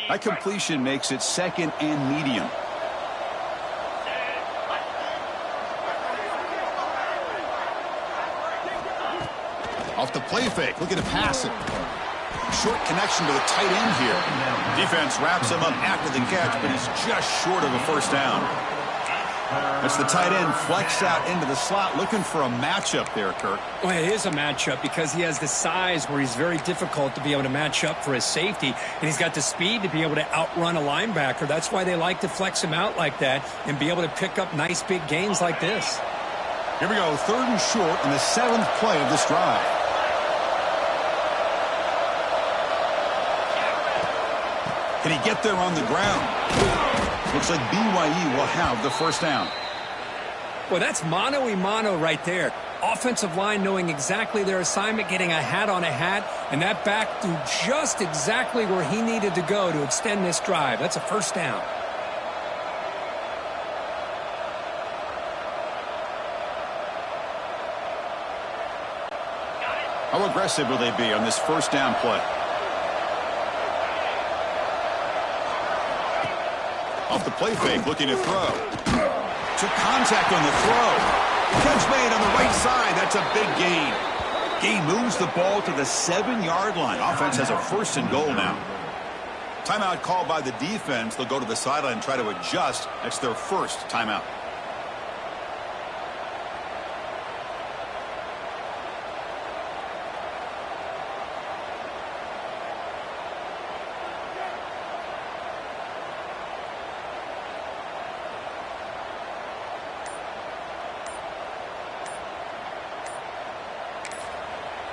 That completion makes it second and medium. Off the play fake, looking to pass it. Short connection to the tight end here. Defense wraps him up after the catch, but he's just short of a first down. That's the tight end flexed out into the slot, looking for a matchup there, Kirk. Well, it is a matchup because he has the size where he's very difficult to be able to match up for his safety, and he's got the speed to be able to outrun a linebacker. That's why they like to flex him out like that and be able to pick up nice big gains like this. Here we go, 3rd and short in the 7th play of this drive. Can he get there on the ground? Looks like BYU will have the first down. Well, that's mano-a-mano right there. Offensive line knowing exactly their assignment, getting a hat on a hat, and that back threw just exactly where he needed to go to extend this drive. That's a first down. How aggressive will they be on this first down play? Off the play fake, looking to throw. Took contact on the throw. Catch made on the right side. That's a big gain. Gain moves the ball to the 7-yard line. Offense has a 1st and goal now. Timeout called by the defense. They'll go to the sideline and try to adjust. That's their first timeout.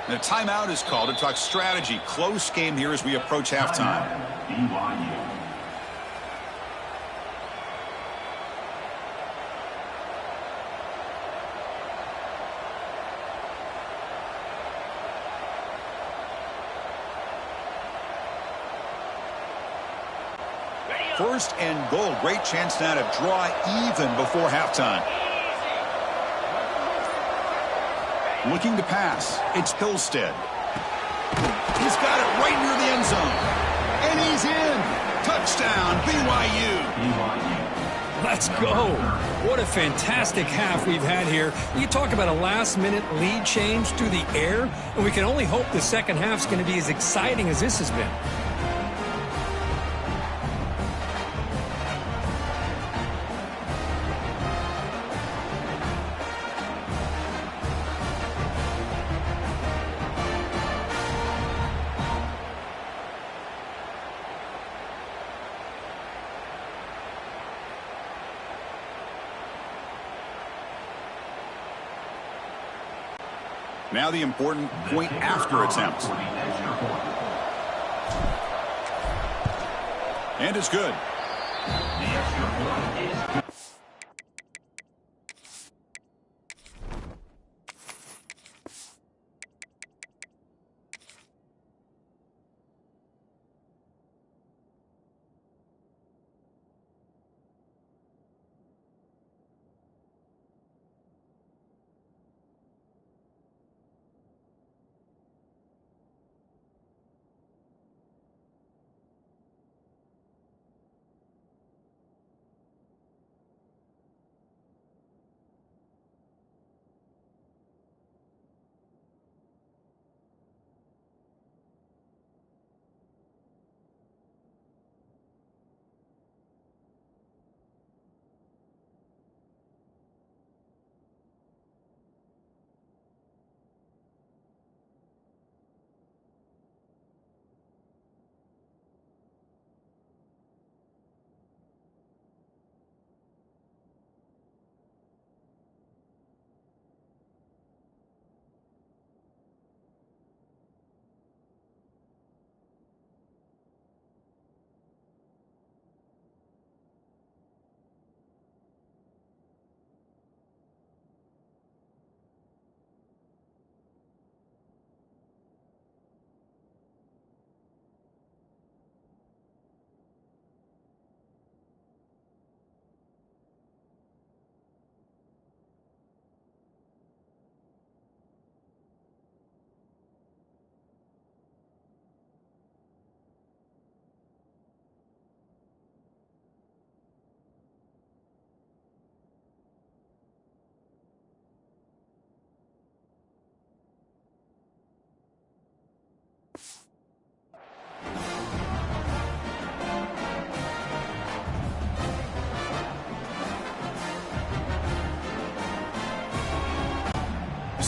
And a timeout is called to talk strategy. Close game here as we approach halftime. BYU. First and goal. Great chance now to draw even before halftime. Looking to pass. It's Hillstead. He's got it right near the end zone. And he's in. Touchdown, BYU. Let's go. What a fantastic half we've had here. You talk about a last-minute lead change through the air, and we can only hope the second half's going to be as exciting as this has been. Now the important point after attempt. And it's good. The extra point is good.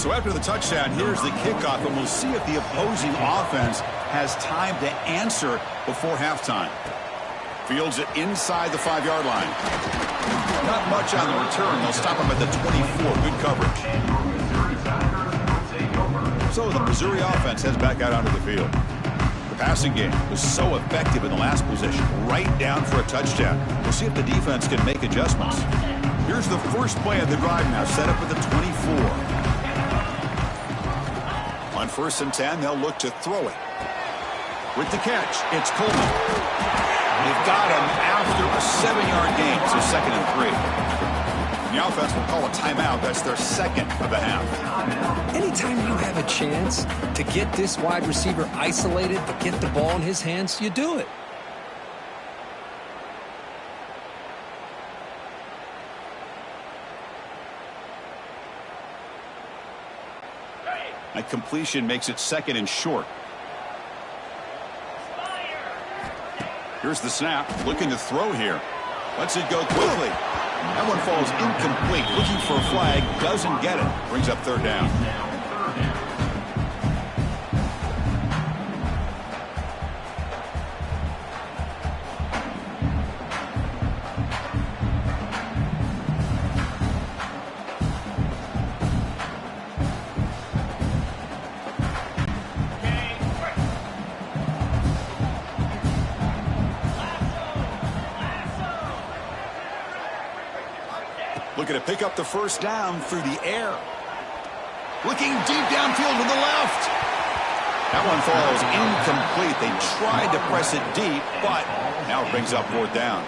So after the touchdown, here's the kickoff, and we'll see if the opposing offense has time to answer before halftime. Fields it inside the 5-yard line. Not much on the return. They'll stop him at the 24. Good coverage. So the Missouri offense heads back out onto the field. The passing game was so effective in the last possession, right down for a touchdown. We'll see if the defense can make adjustments. Here's the first play of the drive now, set up at the 24. On 1st and 10, they'll look to throw it. With the catch, it's Coleman. They've got him after a 7-yard gain, so 2nd and 3. The offense will call a timeout. That's their second of the half. Anytime you have a chance to get this wide receiver isolated, to get the ball in his hands, you do it. That completion makes it 2nd and short. Here's the snap. Looking to throw here. Lets it go quickly. That one falls incomplete. Looking for a flag. Doesn't get it. Brings up 3rd down. Looking to pick up the 1st down through the air. Looking deep downfield to the left. That one falls incomplete. They tried to press it deep, but now it brings up 4th down.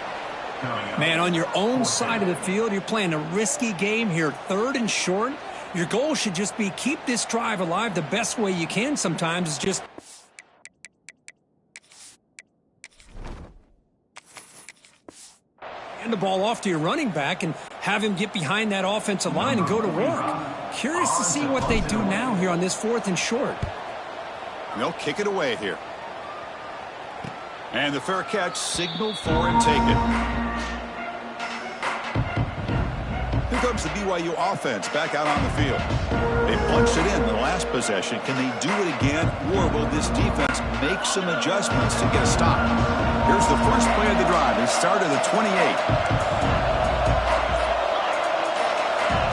Man, on your own side of the field, you're playing a risky game here, 3rd and short. Your goal should just be keep this drive alive the best way you can sometimes is just hand the ball off to your running back and have him get behind that offensive line and go to work. Curious to see what they do now here on this 4th and short. They'll kick it away here. And the fair catch signaled for and taken. Here comes the BYU offense back out on the field. They punched it in the last possession. Can they do it again, or will this defense make some adjustments to get a stop? Here's the first play of the drive. They start at the 28.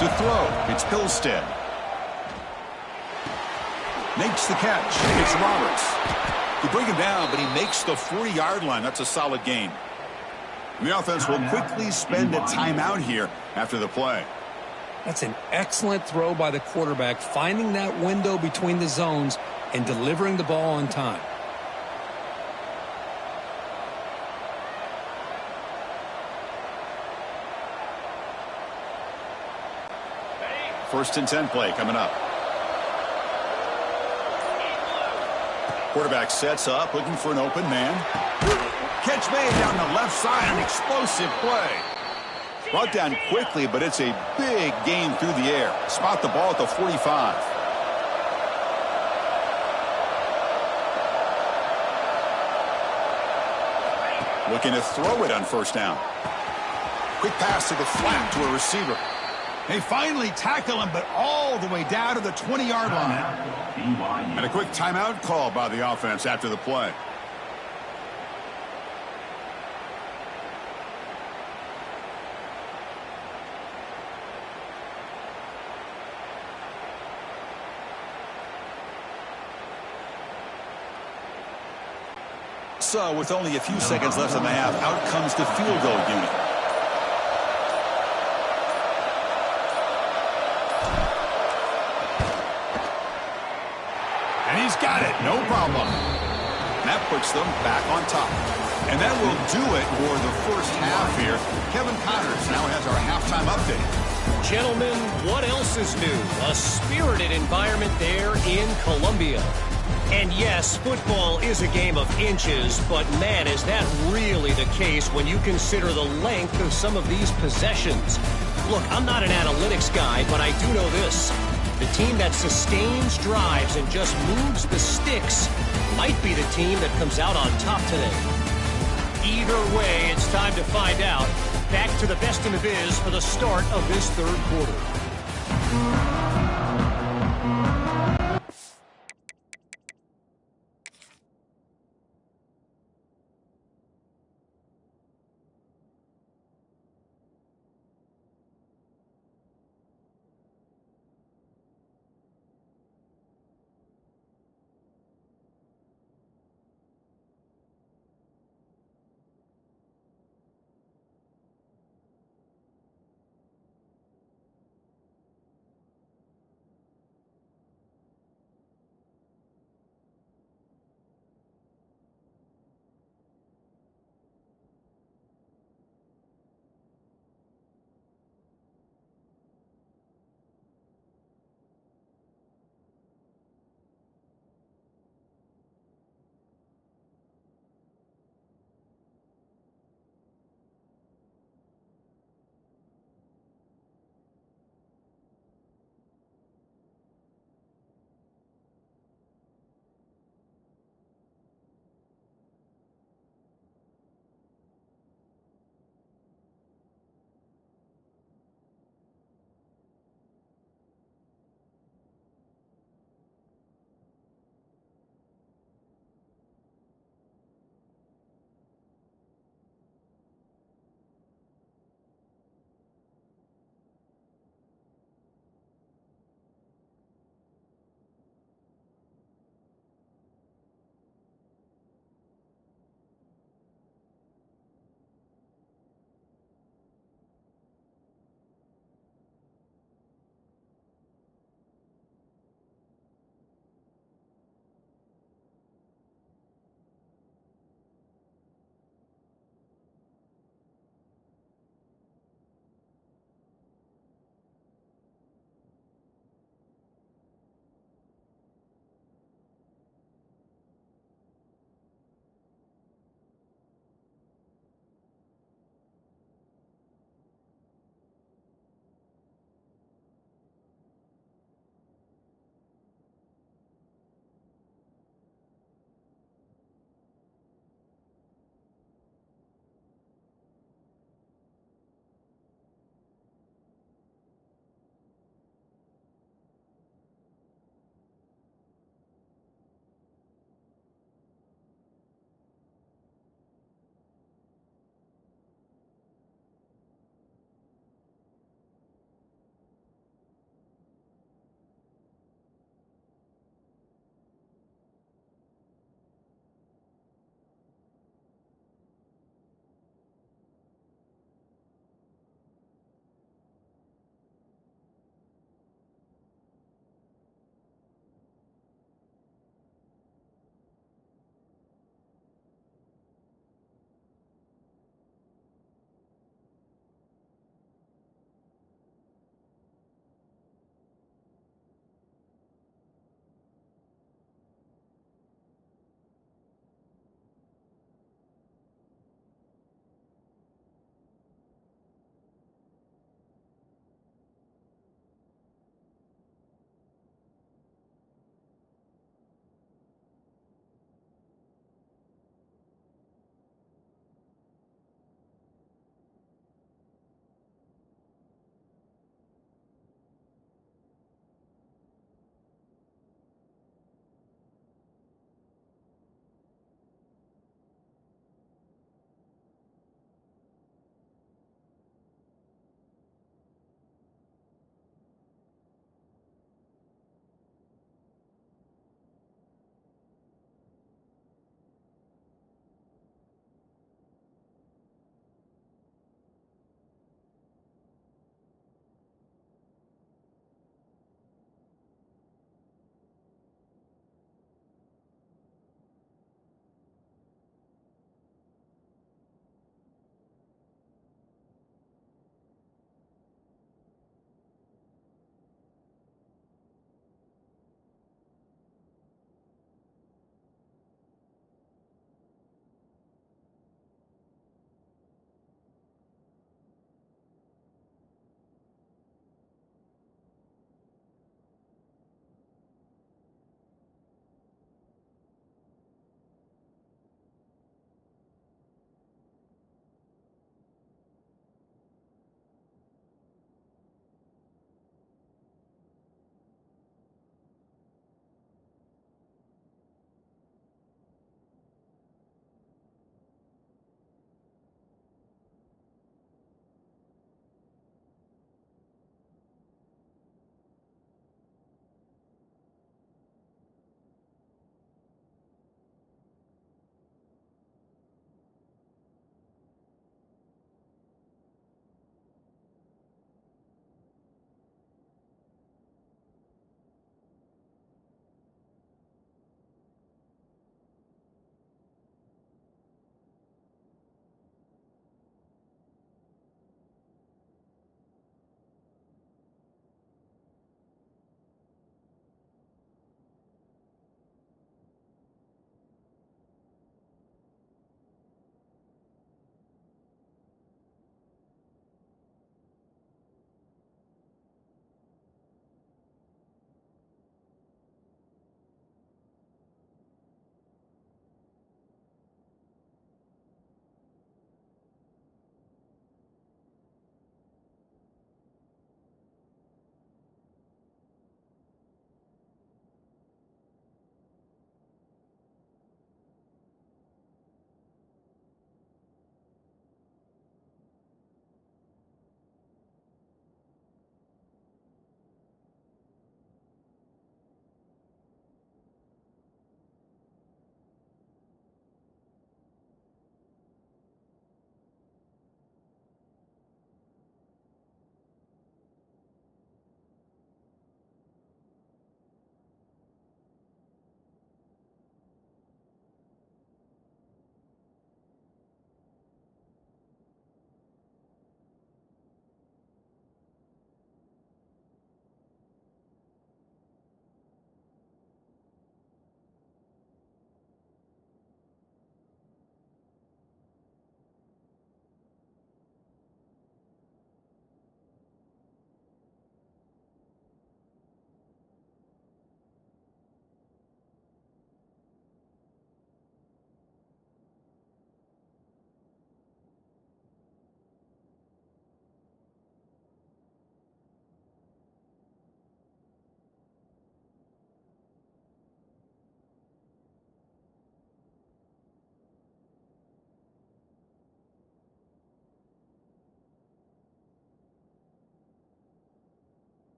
To throw, it's Hillstead. Makes the catch. It's Roberts. You bring him down, but he makes the 40-yard line. That's a solid gain. The offense will quickly spend a timeout here after the play. That's an excellent throw by the quarterback, finding that window between the zones and delivering the ball on time. First and 10 play coming up. Quarterback sets up, looking for an open man. Catch made down the left side, an explosive play. Brought down quickly, but it's a big gain through the air. Spot the ball at the 45. Looking to throw it on 1st down. Quick pass to the flat to a receiver. They finally tackle him, but all the way down to the 20-yard line. And a quick timeout call by the offense after the play. So, with only a few seconds left in the half, out comes the field goal unit. And he's got it, no problem. That puts them back on top. And that will do it for the first half here. Kevin Connors now has our halftime update. Gentlemen, what else is new? A spirited environment there in Columbia. And yes, football is a game of inches, but man, is that really the case when you consider the length of some of these possessions. Look, I'm not an analytics guy, but I do know this. The team that sustains drives and just moves the sticks might be the team that comes out on top today. Either way, it's time to find out. Back to the best in the biz for the start of this third quarter.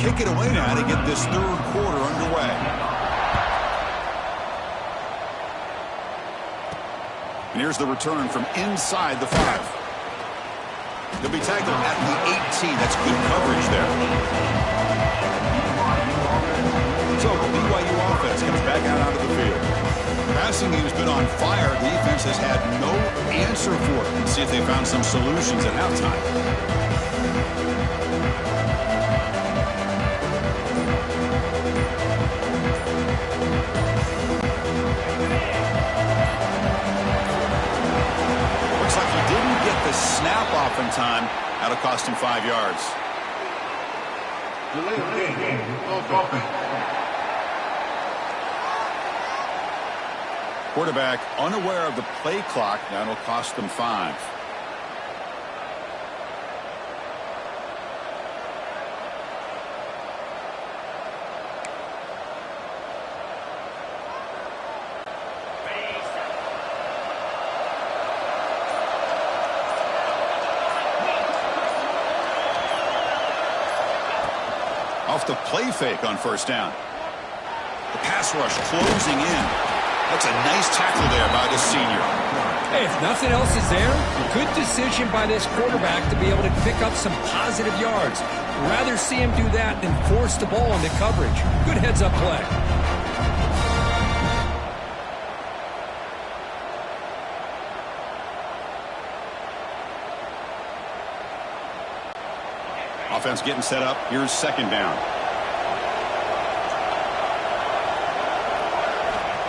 kick it away now to get this third quarter underway. And here's the return from inside the 5. They'll be tackled at the 18. That's good coverage there. So the BYU offense comes back out onto the field. Passing game's been on fire. The defense has had no answer for it. Let's see if they found some solutions at halftime. Looks like he didn't get the snap off in time. That'll cost him 5 yards. Delay of game. Offense. Quarterback unaware of the play clock. That'll cost them 5. Off the play fake on first down. The pass rush closing in. That's a nice tackle there by the senior. Hey, if nothing else is there, good decision by this quarterback to be able to pick up some positive yards. Rather see him do that than force the ball into coverage. Good heads-up play. Offense getting set up. Here's second down.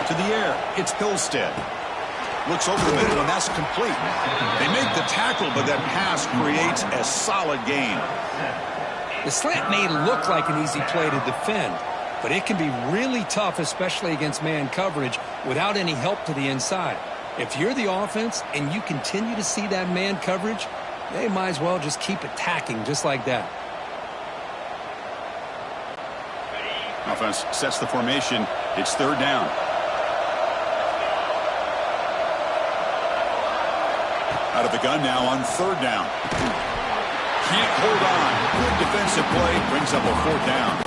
To the air, it's Hillstead. Looks over the middle, and that's complete. They make the tackle, but that pass creates a solid gain. The slant may look like an easy play to defend, but it can be really tough, especially against man coverage, without any help to the inside. If you're the offense and you continue to see that man coverage, they might as well just keep attacking just like that. Offense sets the formation. It's third down. Out of the gun now on third down. Can't hold on. Good defensive play. Brings up a fourth down.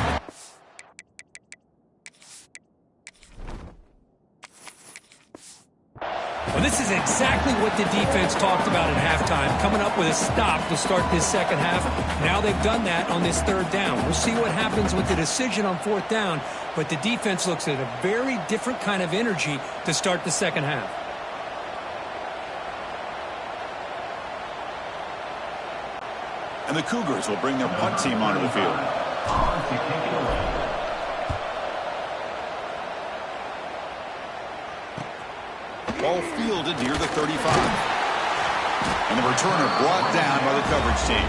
Well, this is exactly what the defense talked about at halftime, coming up with a stop to start this second half. Now they've done that on this third down. We'll see what happens with the decision on fourth down, but the defense looks at a very different kind of energy to start the second half. And the Cougars will bring their punt team onto the field. Ball fielded near the 35. And the returner brought down by the coverage team.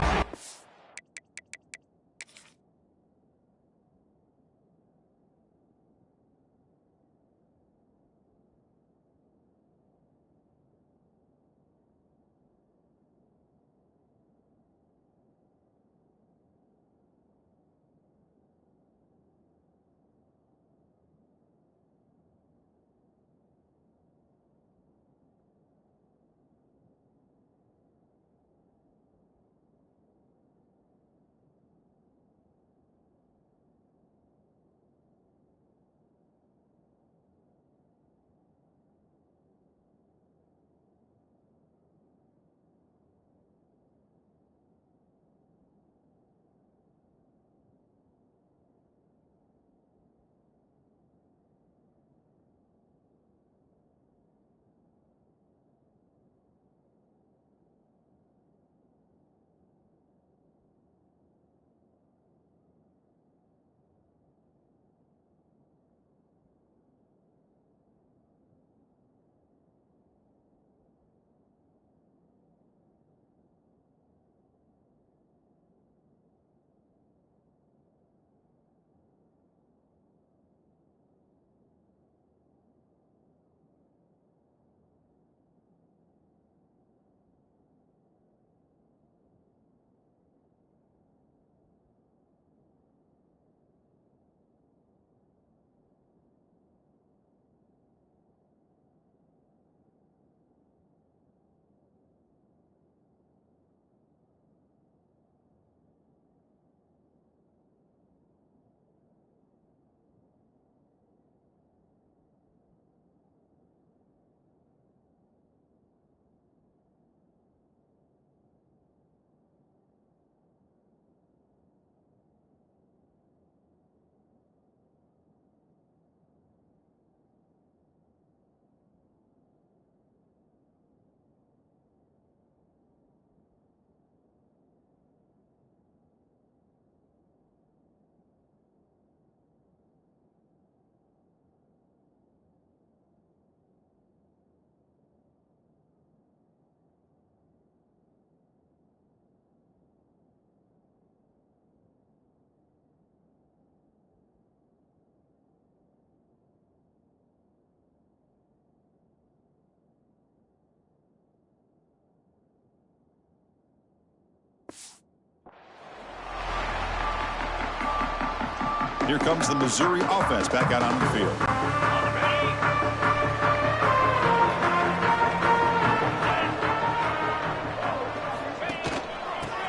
Here comes the Missouri offense back out on the field.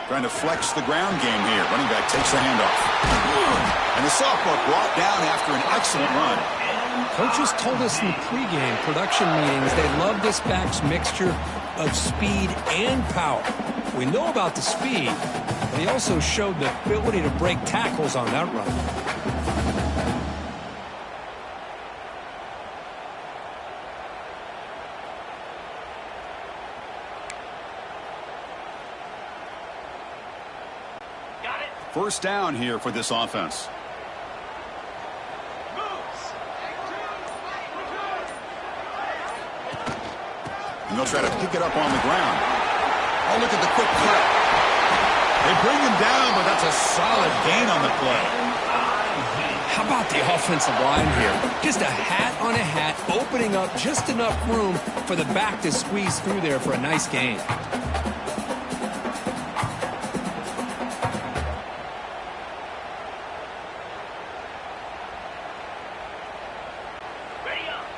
Trying to flex the ground game here. Running back takes the handoff. And the sophomore brought down after an excellent run. Coaches told us in the pregame production meetings they love this back's mixture of speed and power. We know about the speed, but he also showed the ability to break tackles on that run. First down here for this offense. And they'll try to pick it up on the ground. Oh, look at the quick cut. They bring him down, but that's a solid gain on the play. How about the offensive line here? Just a hat on a hat, opening up just enough room for the back to squeeze through there for a nice gain.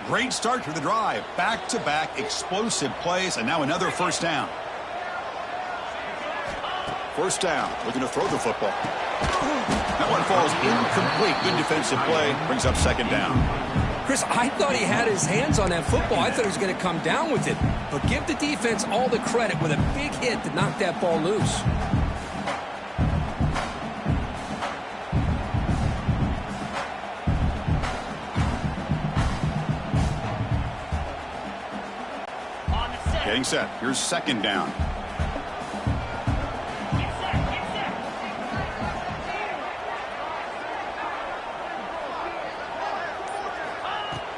Great start to the drive. Back-to-back explosive plays, and now another first down. First down, looking to throw the football. That one falls incomplete. Good defensive play, brings up second down. Chris, I thought he had his hands on that football. I thought he was going to come down with it. But give the defense all the credit with a big hit to knock that ball loose. Getting set. Here's second down.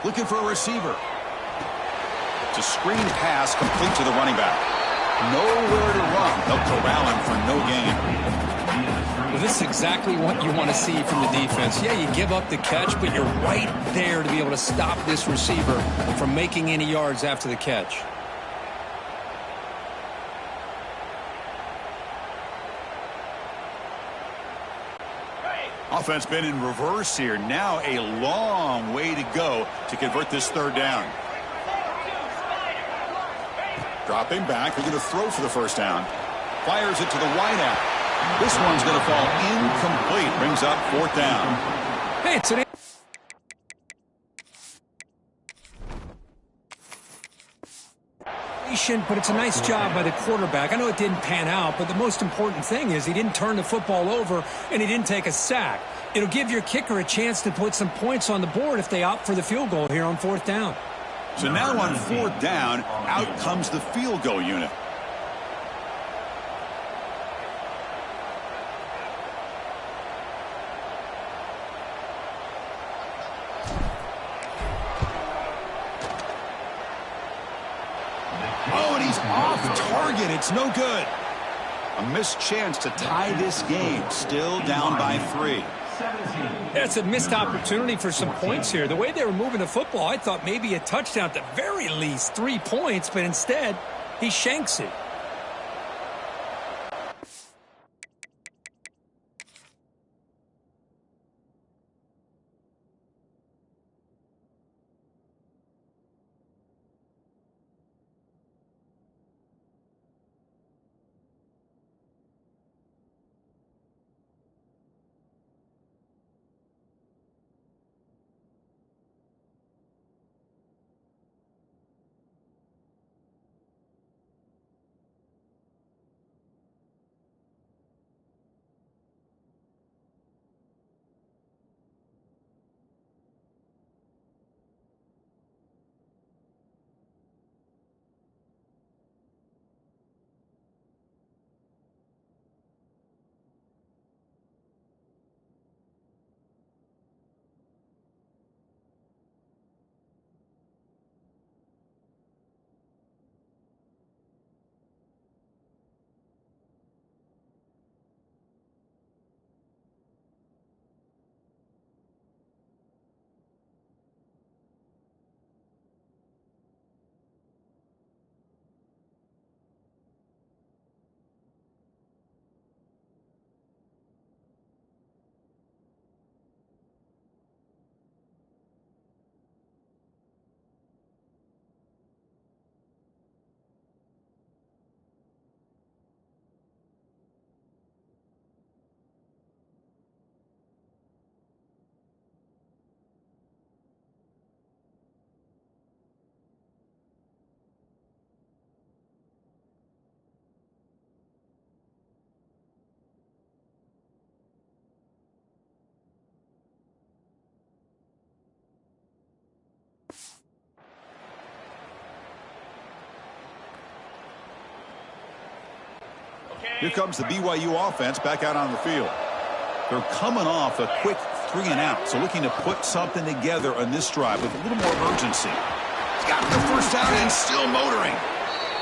Looking for a receiver. It's a screen pass complete to the running back. Nowhere to run. They'll corral him for no gain. Well, this is exactly what you want to see from the defense. Yeah, you give up the catch, but you're right there to be able to stop this receiver from making any yards after the catch. Offense been in reverse here. Now a long way to go to convert this third down. Dropping back. They're going to throw for the first down. Fires it to the wideout. This one's going to fall incomplete. Brings up fourth down. Hey, it's an but it's a nice job by the quarterback. I know it didn't pan out, but the most important thing is he didn't turn the football over and he didn't take a sack. It'll give your kicker a chance to put some points on the board if they opt for the field goal here on fourth down. So now on fourth down, out comes the field goal unit. Oh, and he's off target. It's no good. A missed chance to tie this game. Still down by 3. That's a missed opportunity for some points here. The way they were moving the football, I thought maybe a touchdown at the very least, 3 points, but instead he shanks it. Here comes the BYU offense back out on the field. They're coming off a quick 3-and-out, so looking to put something together on this drive with a little more urgency. He's got the first down and still motoring.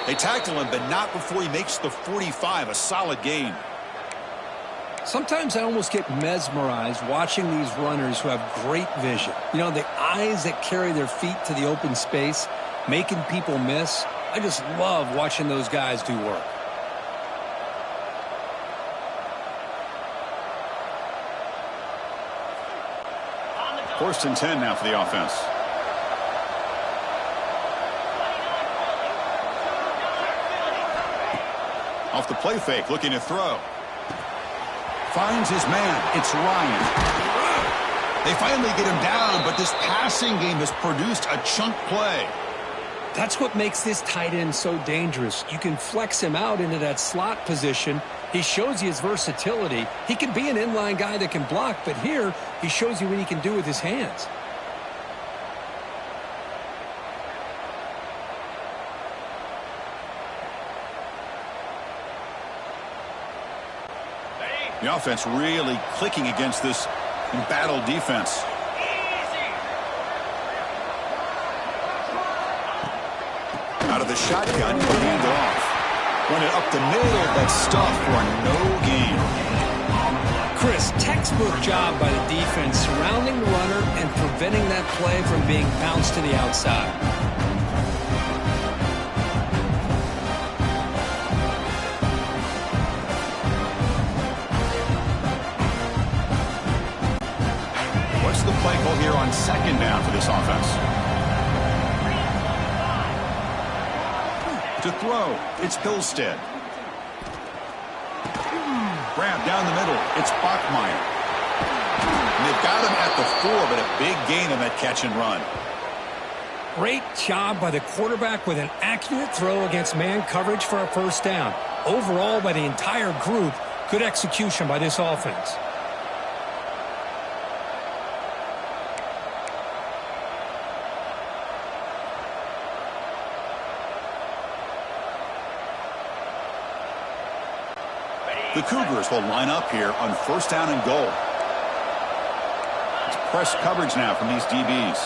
They tackle him, but not before he makes the 45, a solid gain. Sometimes I almost get mesmerized watching these runners who have great vision. You know, the eyes that carry their feet to the open space, making people miss. I just love watching those guys do work. First and 10 now for the offense. Off the play fake, looking to throw. Finds his man. It's Ryan. They finally get him down, but this passing game has produced a chunk play. That's what makes this tight end so dangerous. You can flex him out into that slot position. He shows you his versatility. He can be an inline guy that can block, but here he shows you what he can do with his hands. The offense really clicking against this embattled defense. Out of the shotgun, hand off. Run it up the middle, but stuff for no gain. Chris, textbook job by the defense surrounding the runner and preventing that play from being bounced to the outside. What's the play call here on second down for this offense? To throw, it's Hillstead. Grab down the middle, it's Bachmeier. And they've got him at the 4, but a big gain on that catch and run. Great job by the quarterback with an accurate throw against man coverage for a first down. Overall, by the entire group, good execution by this offense. The Cougars will line up here on first down and goal. It's press coverage now from these DBs.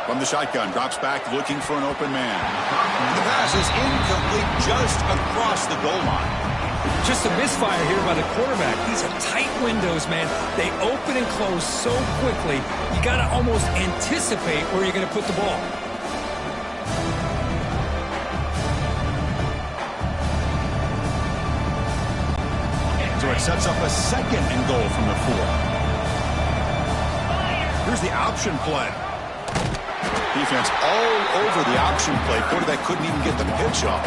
From the shotgun, drops back looking for an open man. The pass is incomplete just across the goal line. Just a misfire here by the quarterback. These are tight windows, man. They open and close so quickly, you got to almost anticipate where you're going to put the ball. So it sets up a second and goal from the 4. Here's the option play. Defense all over the option play. Quarterback couldn't even get the pitch off.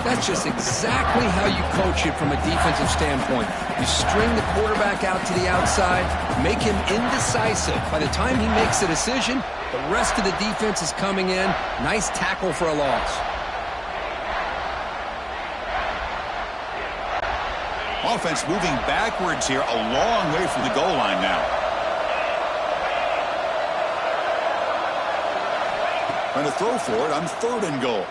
That's just exactly how you coach it from a defensive standpoint. You string the quarterback out to the outside, make him indecisive. By the time he makes a decision, the rest of the defense is coming in. Nice tackle for a loss. Offense moving backwards here, a long way from the goal line now. Trying to throw for it on third and goal.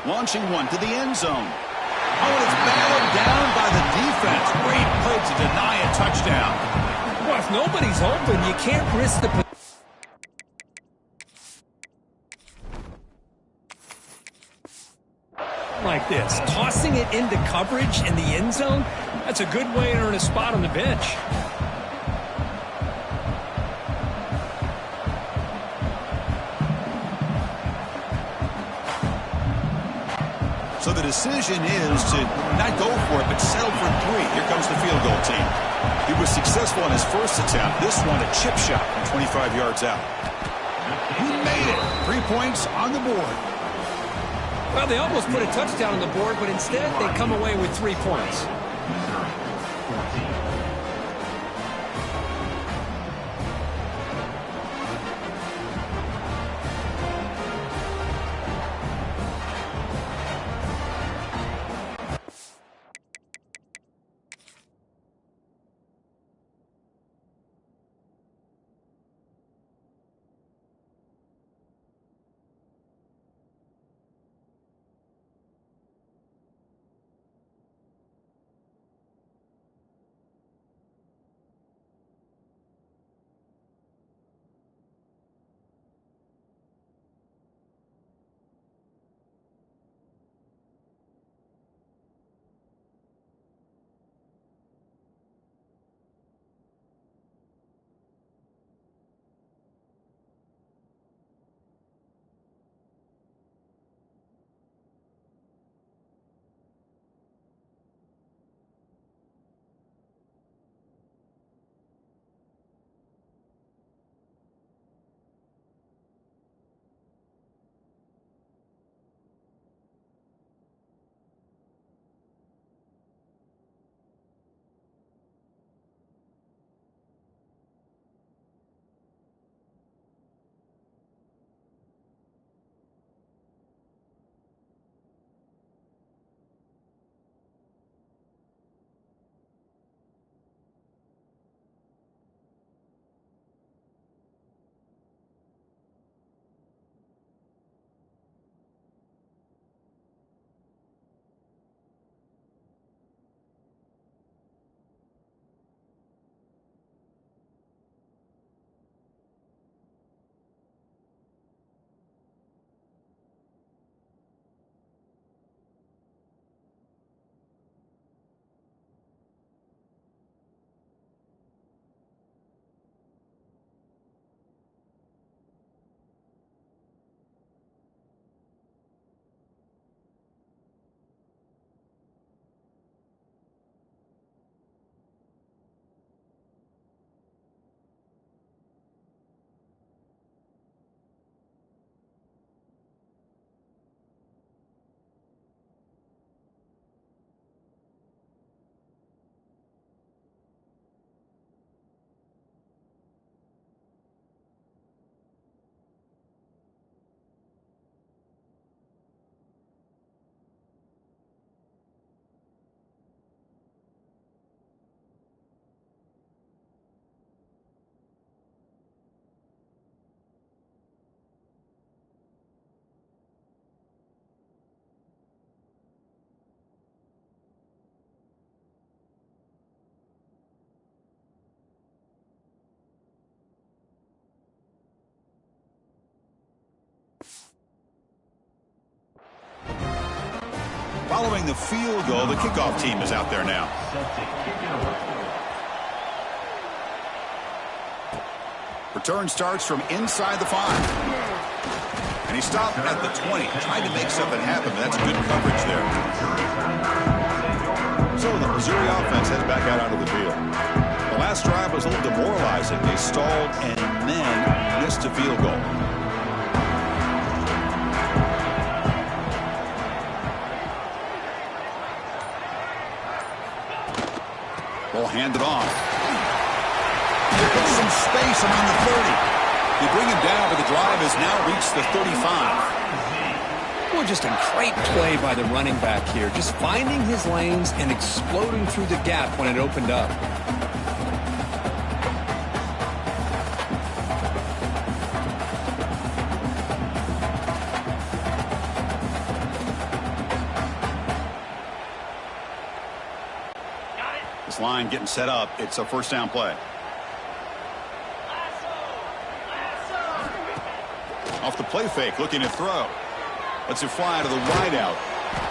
Launching one to the end zone. Oh, and it's battled down by the defense. Great play to deny a touchdown. Well, if nobody's open, you can't risk the like this. Tossing it into coverage in the end zone, that's a good way to earn a spot on the bench. So the decision is to not go for it, but settle for 3. Here comes the field goal team. He was successful in his first attempt. This one, a chip shot from 25 yards out. He made it. 3 points on the board. Well, they almost put a touchdown on the board, but instead they come away with 3 points. following the field goal, the kickoff team is out there now. Set to kick it away. Return starts from inside the 5. And he stopped at the 20, trying to make something happen, but that's good coverage there. So the Missouri offense heads back out onto the field. The last drive was a little demoralizing. They stalled and then missed a field goal. Ball handed off. Some space around the 30. They bring him down, but the drive has now reached the 35. Well, just a great play by the running back here. Just finding his lanes and exploding through the gap when it opened up. This line getting set up. It's a first down play. Off the play fake, looking to throw. Lets it fly to the wideout.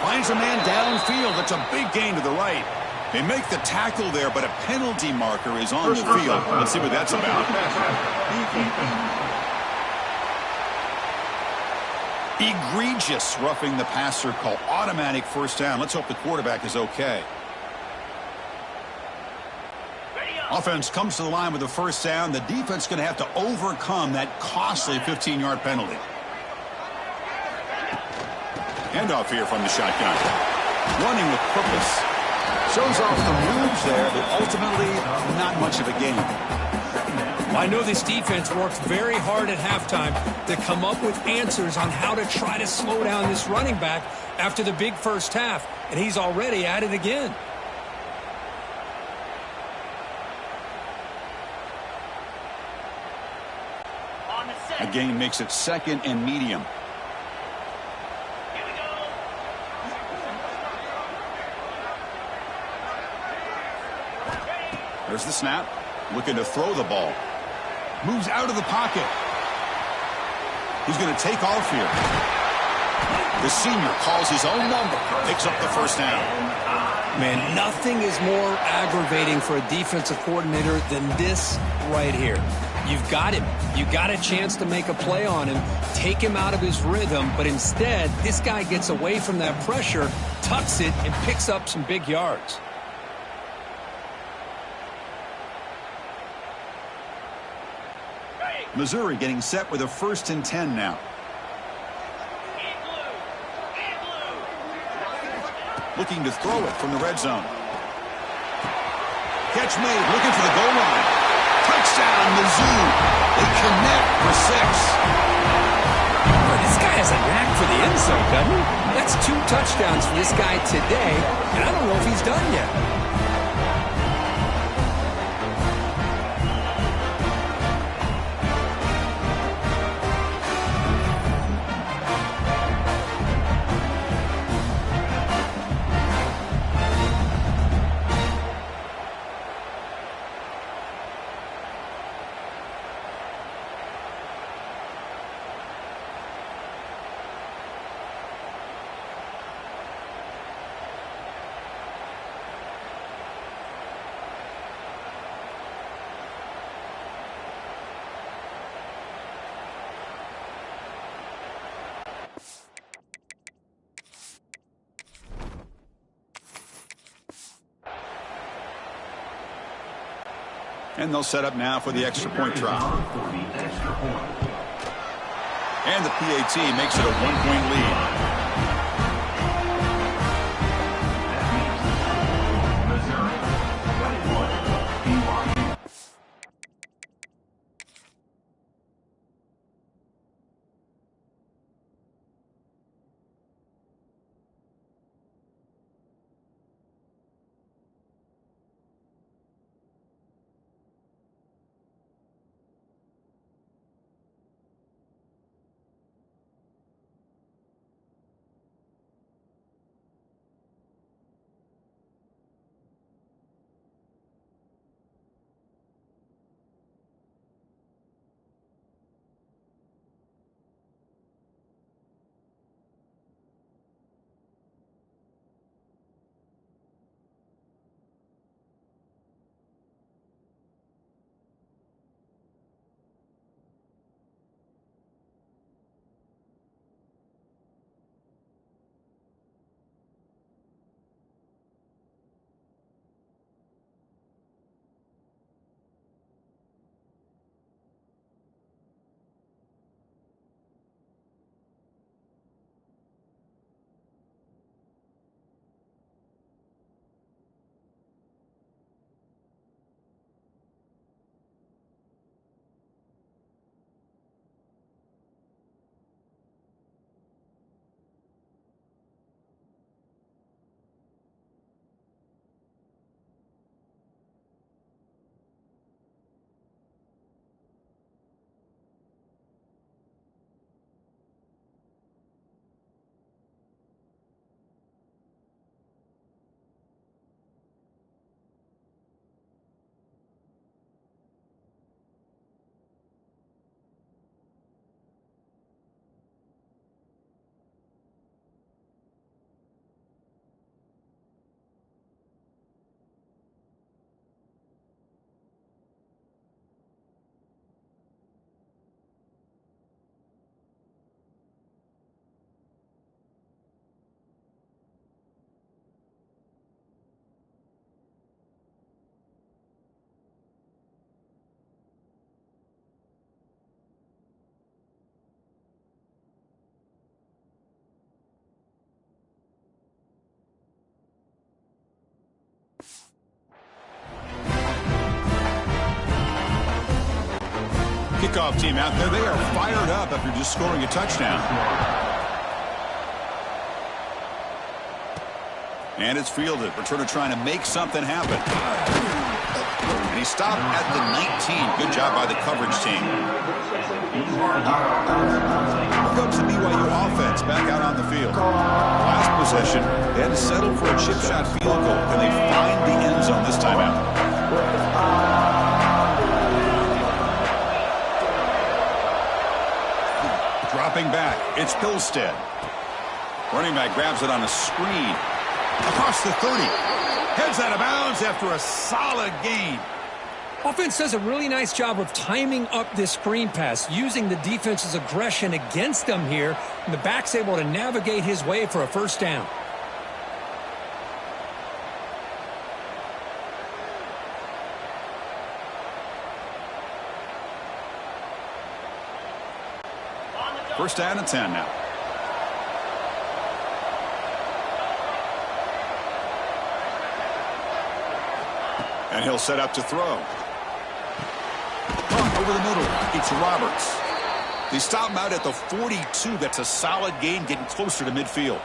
Finds a man downfield. That's a big gain to the right. They make the tackle there, but a penalty marker is on the field. Let's see what that's about. Egregious roughing the passer call. Automatic first down. Let's hope the quarterback is okay. Offense comes to the line with a first down. The defense is going to have to overcome that costly 15-yard penalty. Handoff here from the shotgun. Running with purpose. Shows off the moves there, but ultimately not much of a gain. I know this defense worked very hard at halftime to come up with answers on how to try to slow down this running back after the big first half, and he's already at it again. A gain makes it second and medium. There's the snap. Looking to throw the ball. Moves out of the pocket. He's going to take off here. The senior calls his own number. Picks up the first down. Man, nothing is more aggravating for a defensive coordinator than this right here. You've got him. You got a chance to make a play on him, take him out of his rhythm, but instead, this guy gets away from that pressure, tucks it, and picks up some big yards. Missouri getting set with a 1st and 10 now. Looking to throw it from the red zone. Catch made, looking for the goal line. Touchdown, Mizzou. They connect for 6. Boy, this guy has a knack for the end zone, doesn't he? That's 2 touchdowns for this guy today, and I don't know if he's done yet. And they'll set up now for the extra point try. And the PAT makes it a 1-point lead. kickoff team out there. They are fired up after just scoring a touchdown. And it's fielded. Returner trying to make something happen. And he stopped at the 19. Good job by the coverage team. Here comes the BYU offense back out on the field. Last possession, they had to settle for a chip shot field goal. Can they find the end zone this time out? Dropping back, it's Pilstead. Running back grabs it on a screen. Across the 30. Heads out of bounds after a solid gain. Offense does a really nice job of timing up this screen pass, using the defense's aggression against them here. And the back's able to navigate his way for a first down. First down and 10 now. And he'll set up to throw. Over the middle, it's Roberts. They stop him out at the 42. That's a solid gain, getting closer to midfield.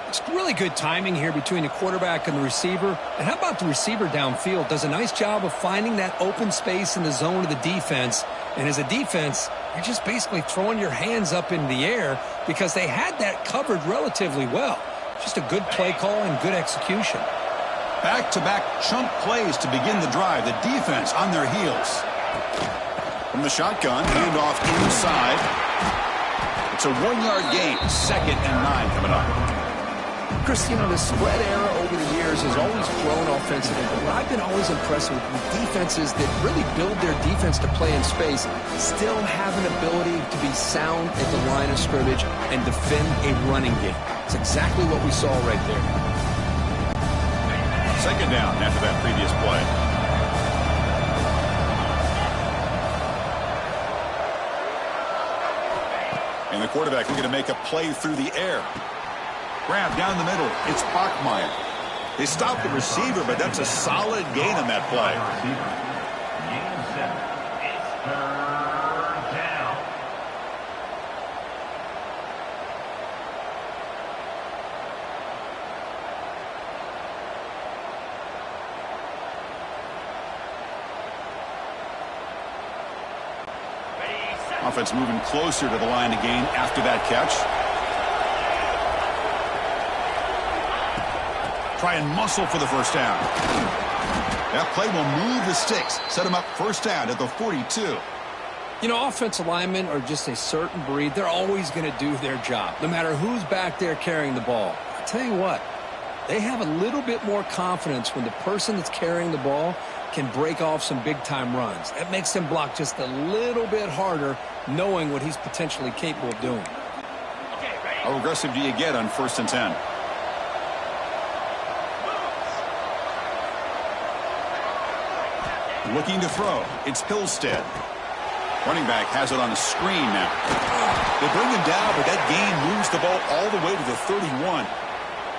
It's really good timing here between the quarterback and the receiver. And how about the receiver downfield? Does a nice job of finding that open space in the zone of the defense. And as a defense, you're just basically throwing your hands up in the air because they had that covered relatively well. Just a good play call and good execution. Back-to-back chunk plays to begin the drive. The defense on their heels. From the shotgun, handoff inside. It's a 1-yard gain. 2nd and 9 coming up. Chris, you know, the spread era over the years has always grown offensively, but what I've been always impressed with defenses that really build their defense to play in space still have an ability to be sound at the line of scrimmage and defend a running game. It's exactly what we saw right there. 2nd down after that previous play. And the quarterback looking to make a play through the air. Grab down the middle. It's Bachmeier. They stopped the receiver, but that's a solid gain on that play. Offense moving closer to the line to gain after that catch. Try and muscle for the first down. That play will move the sticks. Set them up first down at the 42. You know, offensive linemen are just a certain breed. They're always going to do their job, no matter who's back there carrying the ball. I'll tell you what, they have a little bit more confidence when the person that's carrying the ball can break off some big-time runs. That makes them block just a little bit harder, knowing what he's potentially capable of doing. How aggressive do you get on 1st and 10? Looking to throw. It's Pilstead. Running back has it on a screen now. They bring him down, but that gain moves the ball all the way to the 31.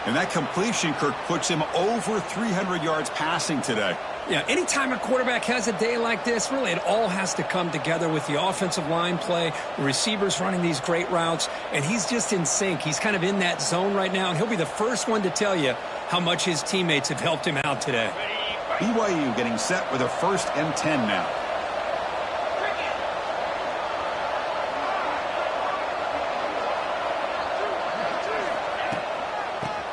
And that completion, Kirk, puts him over 300 yards passing today. Yeah, anytime a quarterback has a day like this, really it all has to come together with the offensive line play, the receivers running these great routes, and he's just in sync. He's kind of in that zone right now, and he'll be the first one to tell you how much his teammates have helped him out today. BYU getting set with a 1st and 10 now.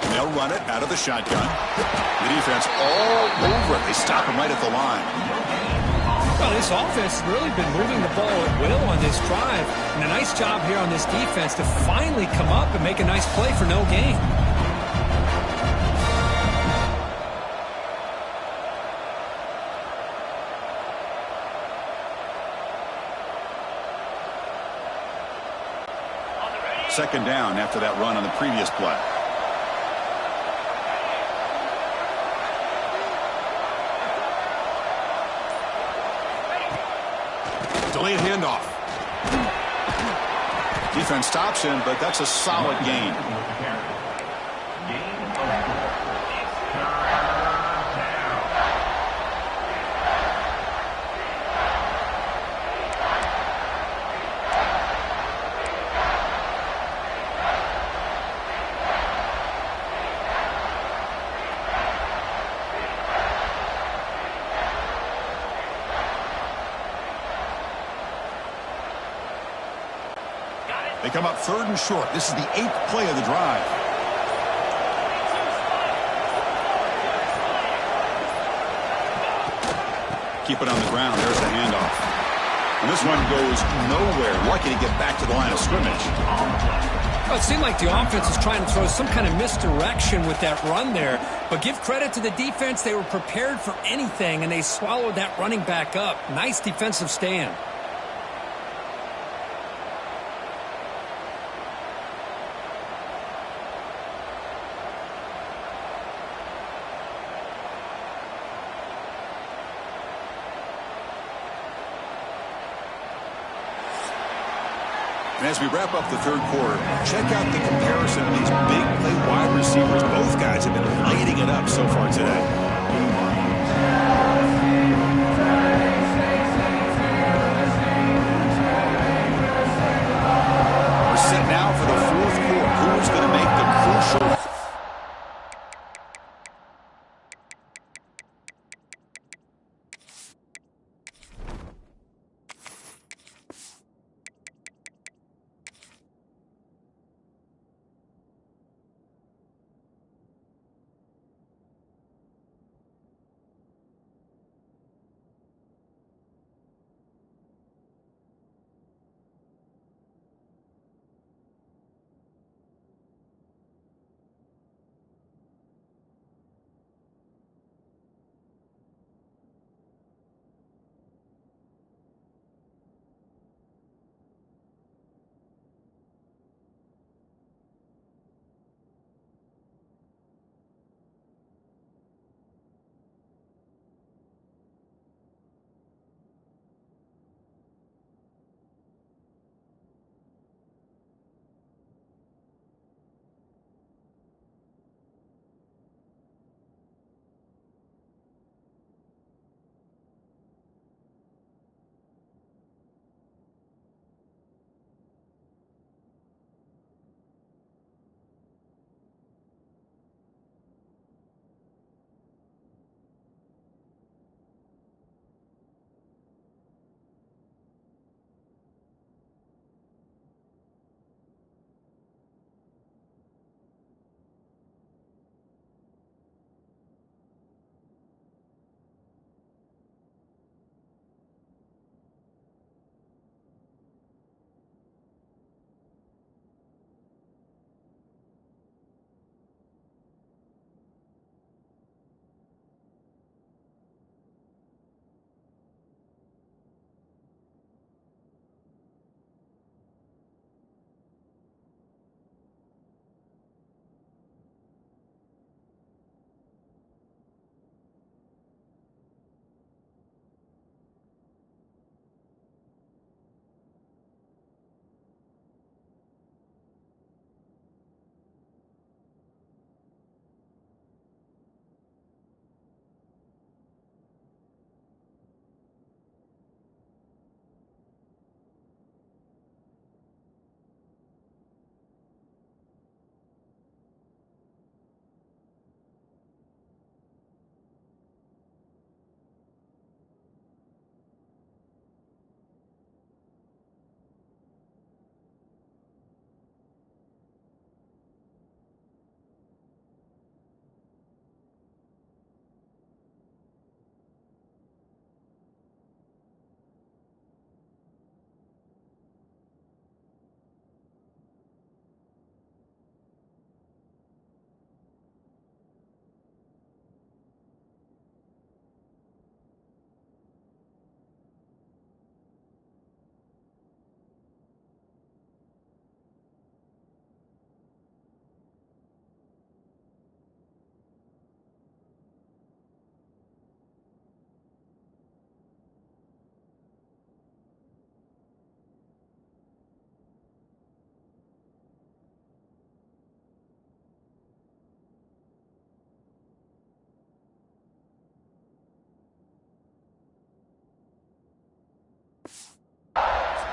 They'll run it out of the shotgun. The defense all over it. They stop him right at the line. Well, this offense has really been moving the ball at will on this drive. And a nice job here on this defense to finally come up and make a nice play for no gain. Second down after that run on the previous play. Delayed handoff. Defense stops him, but that's a solid gain. come up 3rd and short. This is the 8th play of the drive. Keep it on the ground. There's the handoff. And this one goes nowhere. Lucky to get back to the line of scrimmage. Well, it seemed like the offense was trying to throw some kind of misdirection with that run there. But give credit to the defense. They were prepared for anything, and they swallowed that running back up. Nice defensive stand. And as we wrap up the 3rd quarter, check out the comparison of these big play wide receivers. Both guys have been lighting it up so far today. We're set now for the 4th quarter. Who's going to make the crucial...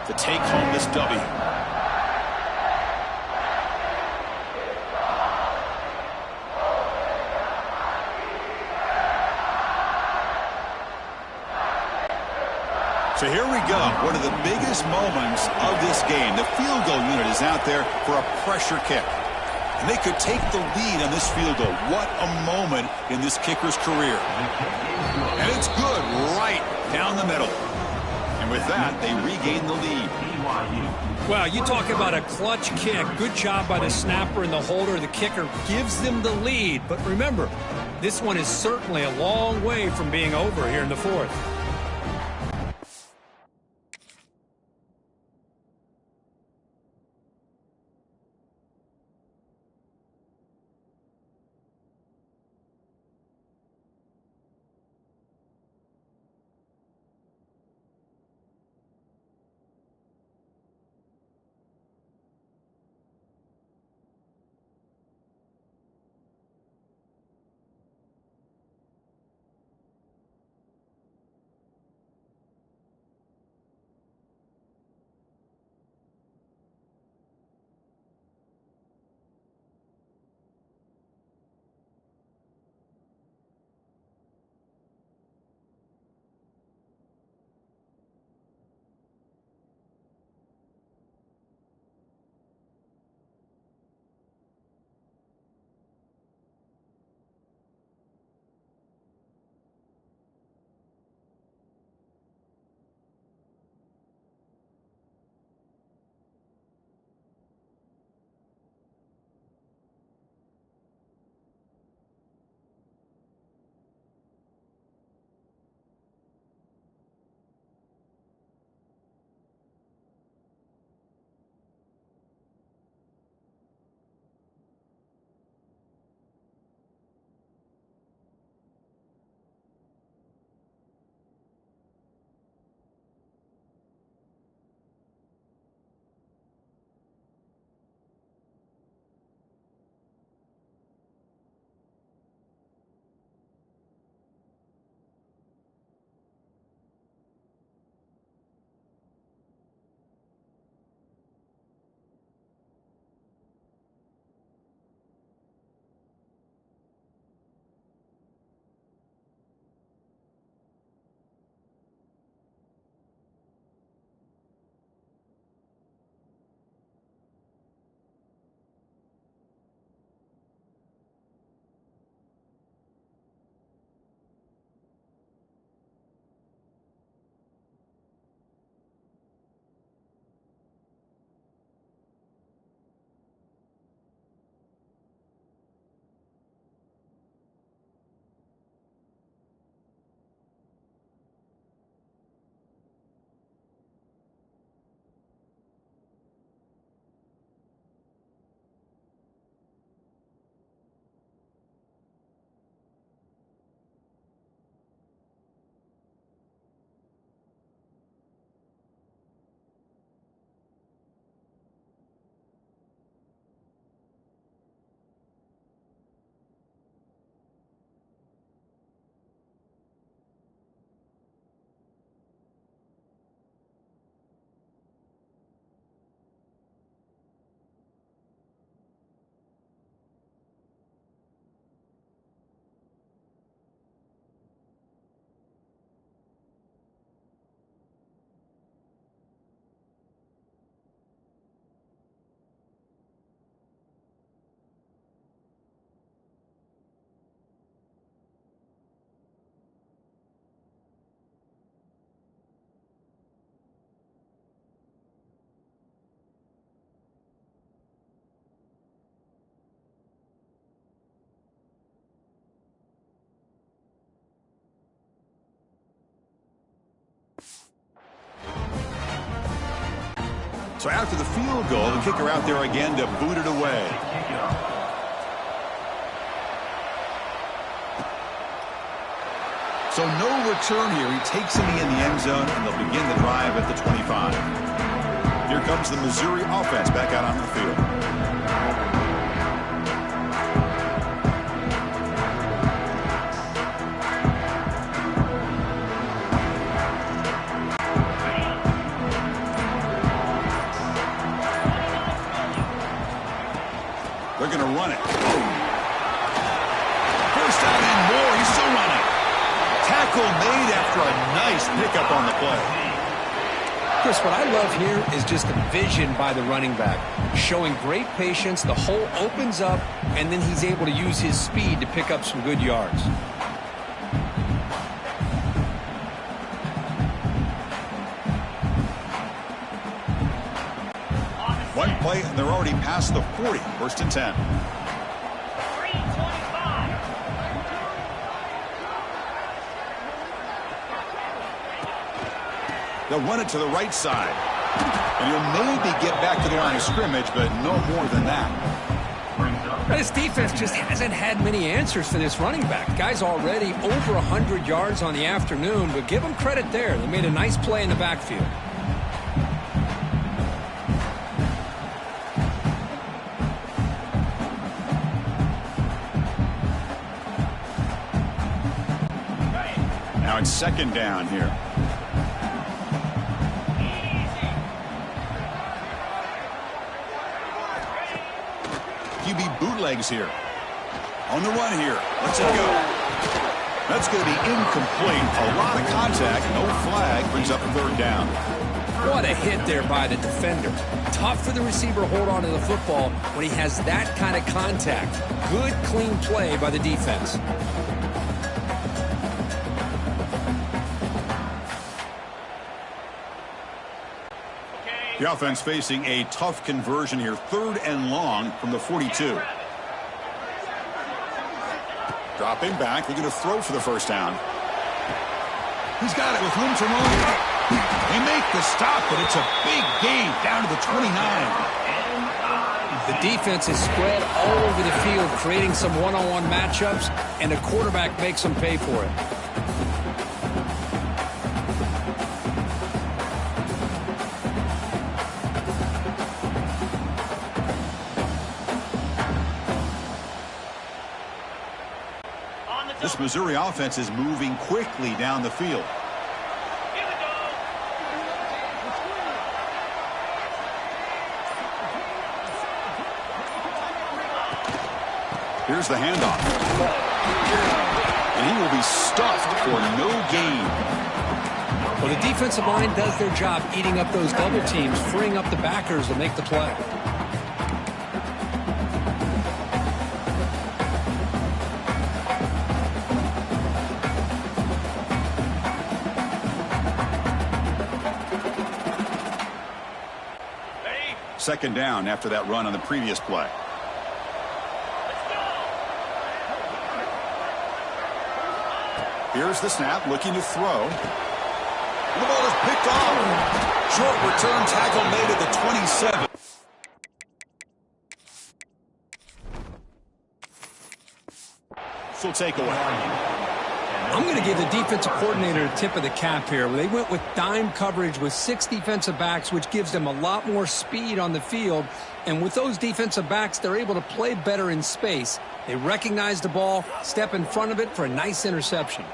to take home this W. So here we go. One of the biggest moments of this game. The field goal unit is out there for a pressure kick. And they could take the lead on this field goal. What a moment in this kicker's career. And it's good right down the middle. And with that, they regain the lead. Well, you talk about a clutch kick. Good job by the snapper and the holder. The kicker gives them the lead. But remember, this one is certainly a long way from being over here in the fourth. So after the field goal, the kicker out there again to boot it away. So no return here. He takes it in the end zone, and they'll begin the drive at the 25. Here comes the Missouri offense back out onto the field. They're going to run it. First down and more. He's still running. Tackle made after a nice pickup on the play. Chris, what I love here is just the vision by the running back, showing great patience. The hole opens up, and then he's able to use his speed to pick up some good yards. One play, and they're already past the 40. First and 10. 3:25. They'll run it to the right side. And he'll maybe get back to the line of scrimmage, but no more than that. This defense just hasn't had many answers for this running back. The guy's already over 100 yards on the afternoon, but give him credit there. They made a nice play in the backfield. Now it's second down here. QB bootlegs here. On the run here. Let's it go. That's going to be incomplete. A lot of contact. No flag. Brings up a third down. What a hit there by the defender. Tough for the receiver to hold on to the football when he has that kind of contact. Good, clean play by the defense. The offense facing a tough conversion here. Third and long from the 42. Dropping back. They're going to throw for the first down. He's got it with room to roam. They make the stop, but it's a big gain down to the 29. The defense is spread all over the field, creating some one-on-one matchups, and the quarterback makes them pay for it. This Missouri offense is moving quickly down the field. Here's the handoff. And he will be stuffed for no gain. Well, the defensive line does their job eating up those double teams, freeing up the backers to make the play. Second down after that run on the previous play. Here's the snap, looking to throw. The ball is picked off. Short return tackle made at the 27. Full takeaway. I'm going to give the defensive coordinator a tip of the cap here. They went with dime coverage with 6 defensive backs, which gives them a lot more speed on the field. And with those defensive backs, they're able to play better in space. They recognize the ball, step in front of it for a nice interception.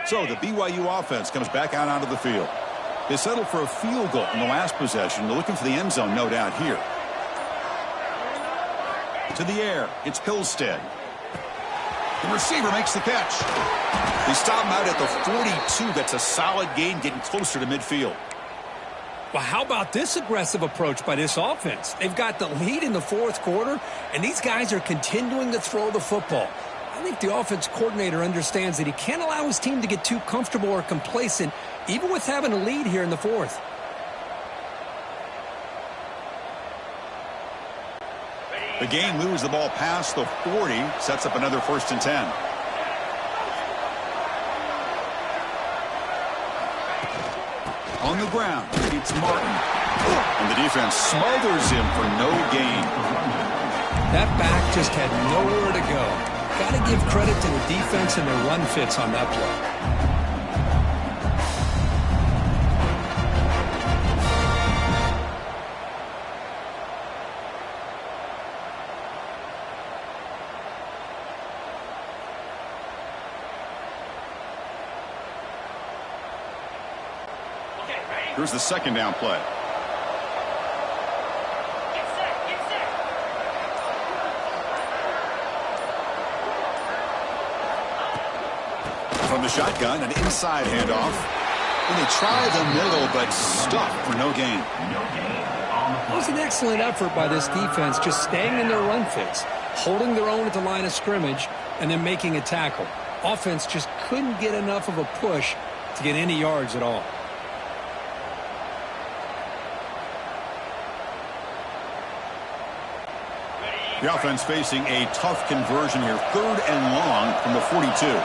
So the BYU offense comes back out onto the field. They settled for a field goal in the last possession. They're looking for the end zone, no doubt, here. To the air, it's Hillstead. The receiver makes the catch. They stop him out at the 42. That's a solid gain, getting closer to midfield. Well, how about this aggressive approach by this offense? They've got the lead in the fourth quarter, and these guys are continuing to throw the football. I think the offense coordinator understands that he can't allow his team to get too comfortable or complacent, even with having a lead here in the fourth. The game moves the ball past the 40, sets up another 1st and 10. On the ground, it's Martin. And the defense smothers him for no gain. That back just had nowhere to go. Got to give credit to the defense and their run fits on that play. Here's the 2nd down play. Get set, get set. From the shotgun, an inside handoff. And they try the middle, but stuck for no gain. It was an excellent effort by this defense, just staying in their run fits, holding their own at the line of scrimmage, and then making a tackle. Offense just couldn't get enough of a push to get any yards at all. The offense facing a tough conversion here. 3rd and long from the 42.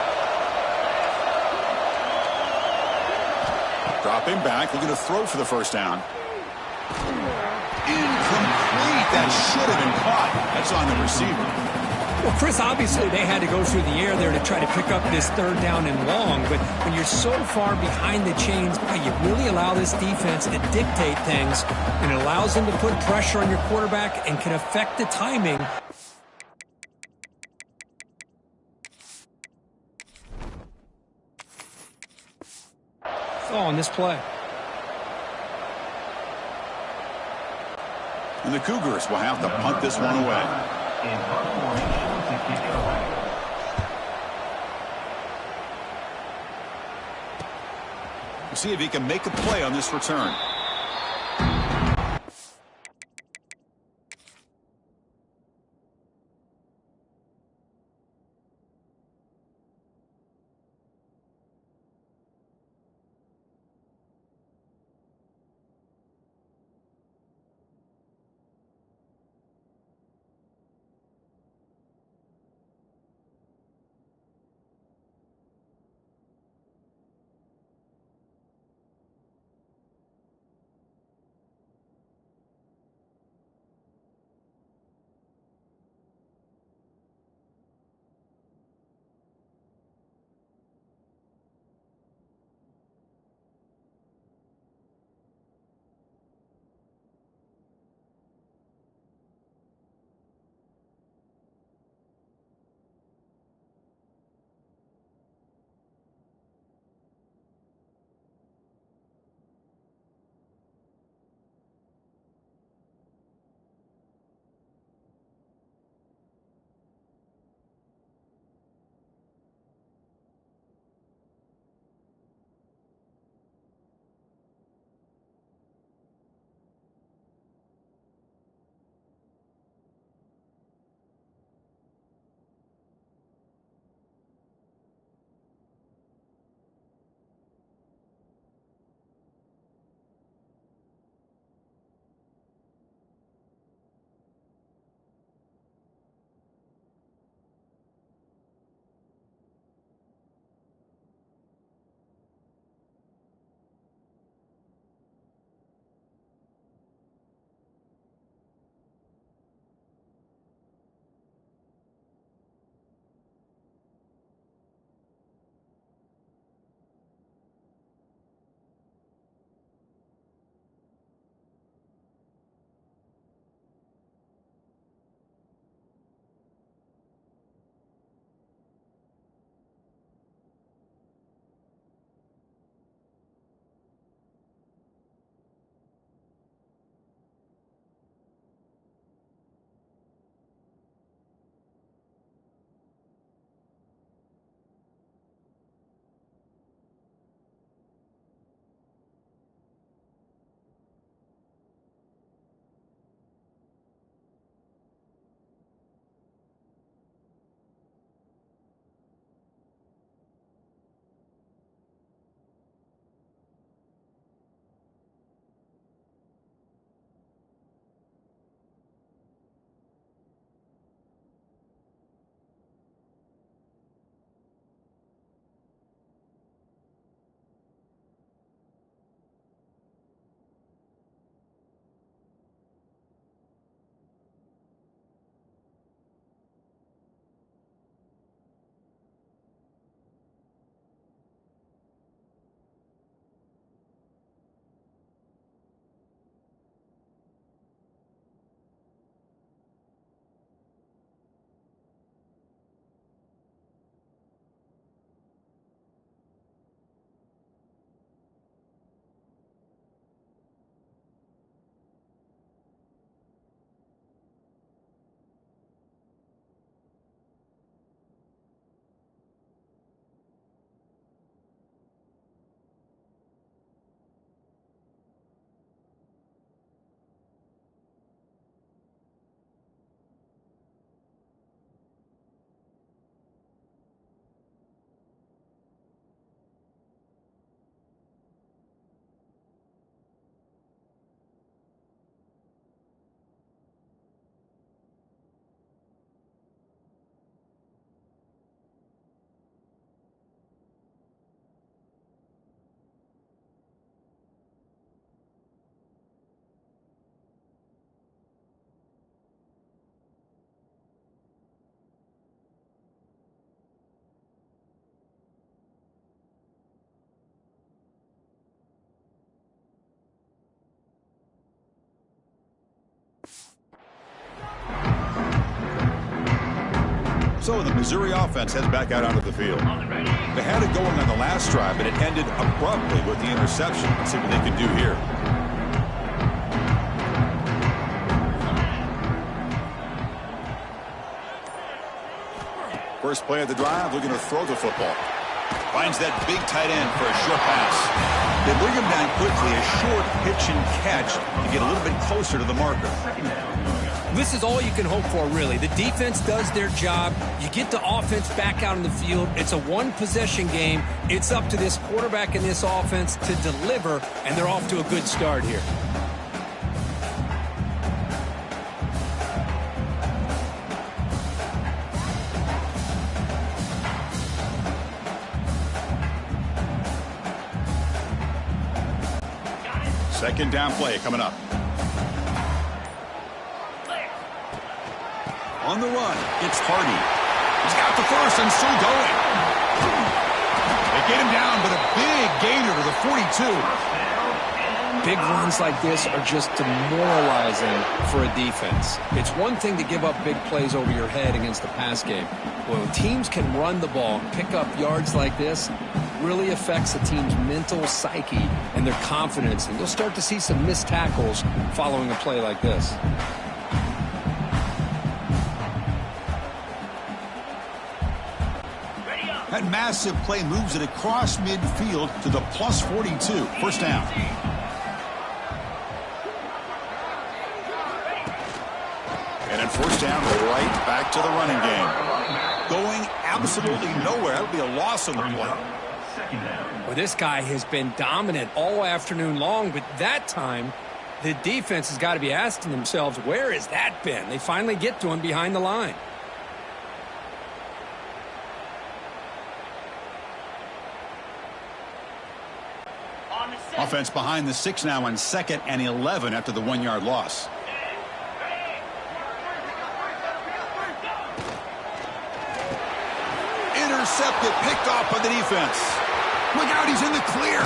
Dropping back, looking to throw for the 1st down. Incomplete. That should have been caught. That's on the receiver. Well, Chris, obviously they had to go through the air there to try to pick up this 3rd down and long, but when you're so far behind the chains, you really allow this defense to dictate things, and it allows them to put pressure on your quarterback and can affect the timing. On this play. And the Cougars will have to punt this one away. In punt formation to kick it away. We'll see if he can make a play on this return. So the Missouri offense heads back out onto the field. They had it going on the last drive, but it ended abruptly with the interception. Let's see what they can do here. First play of the drive, looking to throw the football. Finds that big tight end for a short pass. They bring him down quickly, a short pitch and catch to get a little bit closer to the marker. This is all you can hope for, really. The defense does their job. You get the offense back out on the field. It's a one-possession game. It's up to this quarterback and this offense to deliver, and they're off to a good start here. Second down play coming up. On the run, it's Hardy. He's got the first and still going. They get him down, but a big gainer to the 42. Big runs like this are just demoralizing for a defense. It's one thing to give up big plays over your head against the pass game. When teams can run the ball, pick up yards like this, really affects a team's mental psyche and their confidence. And you'll start to see some missed tackles following a play like this. That massive play moves it across midfield to the plus 42. First down. And then first down, right back to the running game. Going absolutely nowhere. That would be a loss on the play. Well, this guy has been dominant all afternoon long, but that time the defense has got to be asking themselves, where has that been? They finally get to him behind the line. Offense behind the 6 now on 2nd and 11 after the 1-yard loss. Intercepted, picked off by the defense. Look out, he's in the clear.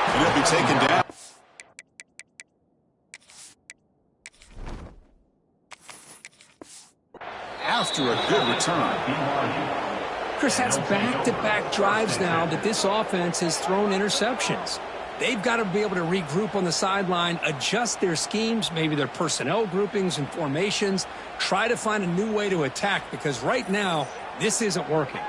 And he'll be taken down. After a good return. Chris, that's back-to-back drives now that this offense has thrown interceptions. They've got to be able to regroup on the sideline, adjust their schemes, maybe their personnel groupings and formations, try to find a new way to attack, because right now, this isn't working.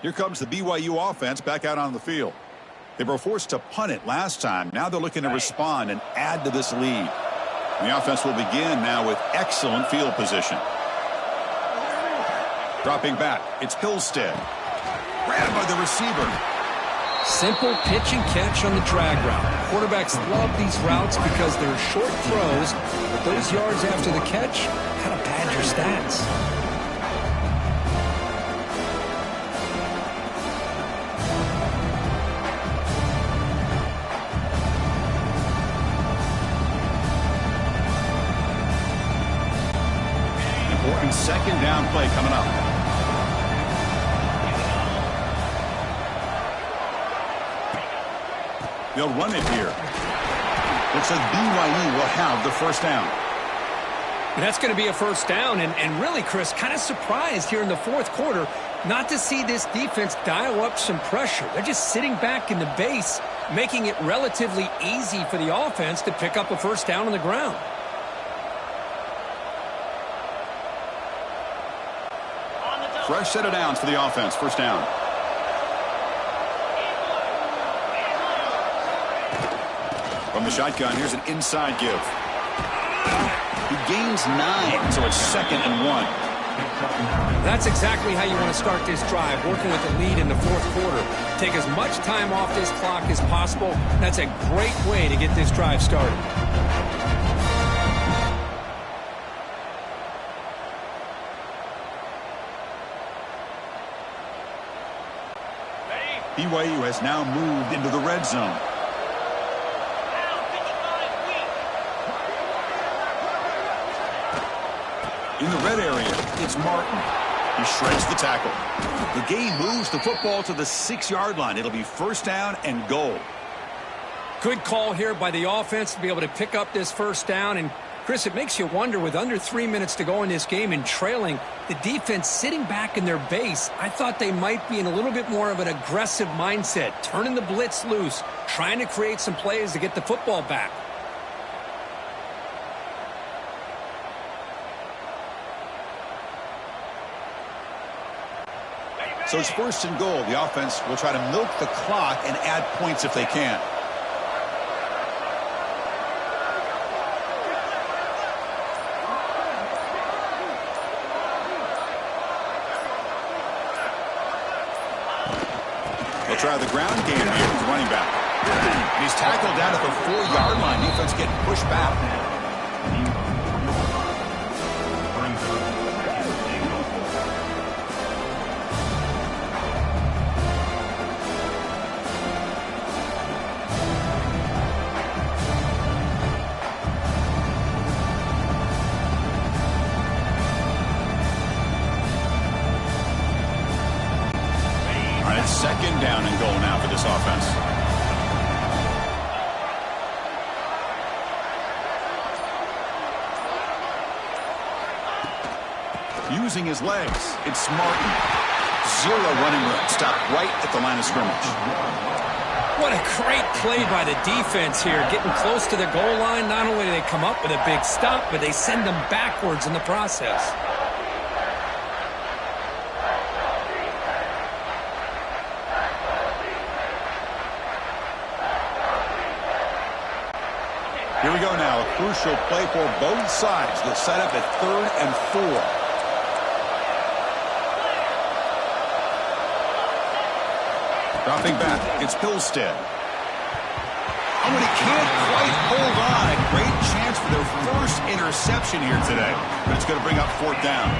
Here comes the BYU offense back out on the field. They were forced to punt it last time. Now they're looking to respond and add to this lead. And the offense will begin now with excellent field position. Dropping back, it's Hillstead. Grabbed by the receiver. Simple pitch and catch on the drag route. Quarterbacks love these routes because they're short throws, but those yards after the catch kind of pad your stats. Important second down play coming up. They'll run it here. Looks like BYU will have the first down. And that's going to be a first down. And really, Chris, kind of surprised here in the fourth quarter not to see this defense dial up some pressure. They're just sitting back in the base, making it relatively easy for the offense to pick up a first down on the ground. Fresh set of downs for the offense. First down. From the shotgun, here's an inside give. He gains 9, so it's 2nd and 1. That's exactly how you want to start this drive, working with the lead in the fourth quarter. Take as much time off this clock as possible. That's a great way to get this drive started. BYU has now moved into the red zone. In the red area, it's Martin. He shreds the tackle. The game moves the football to the 6-yard line. It'll be first down and goal. Good call here by the offense to be able to pick up this first down. And, Chris, it makes you wonder, with under 3 minutes to go in this game and trailing, the defense sitting back in their base, I thought they might be in a little bit more of an aggressive mindset, turning the blitz loose, trying to create some plays to get the football back. So it's first and goal. The offense will try to milk the clock and add points if they can. They'll try the ground game here with the running back. He's tackled down at the 4-yard line. Defense getting pushed back. Second down and goal now for this offense. Using his legs, it's Martin. 0 running room. Stopped right at the line of scrimmage. What a great play by the defense here. Getting close to the goal line, not only do they come up with a big stop, but they send them backwards in the process. Here we go now. A crucial play for both sides. They'll set up at 3rd and 4. Dropping back, it's Hillstead. Oh, and he can't quite hold on. A great chance for their first interception here today. But it's going to bring up 4th down.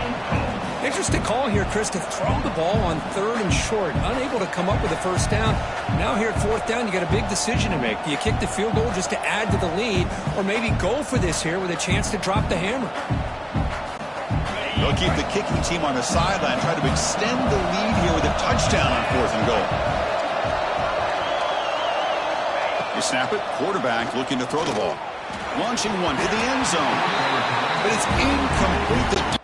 Interesting call here, Chris, to throw the ball on 3rd and short. Unable to come up with a first down. Now here at 4th down, you got a big decision to make. Do you kick the field goal just to add to the lead, or maybe go for this here with a chance to drop the hammer? They'll keep the kicking team on the sideline, try to extend the lead here with a touchdown on 4th and goal. You snap it, quarterback looking to throw the ball. Launching one to the end zone. But it's incomplete.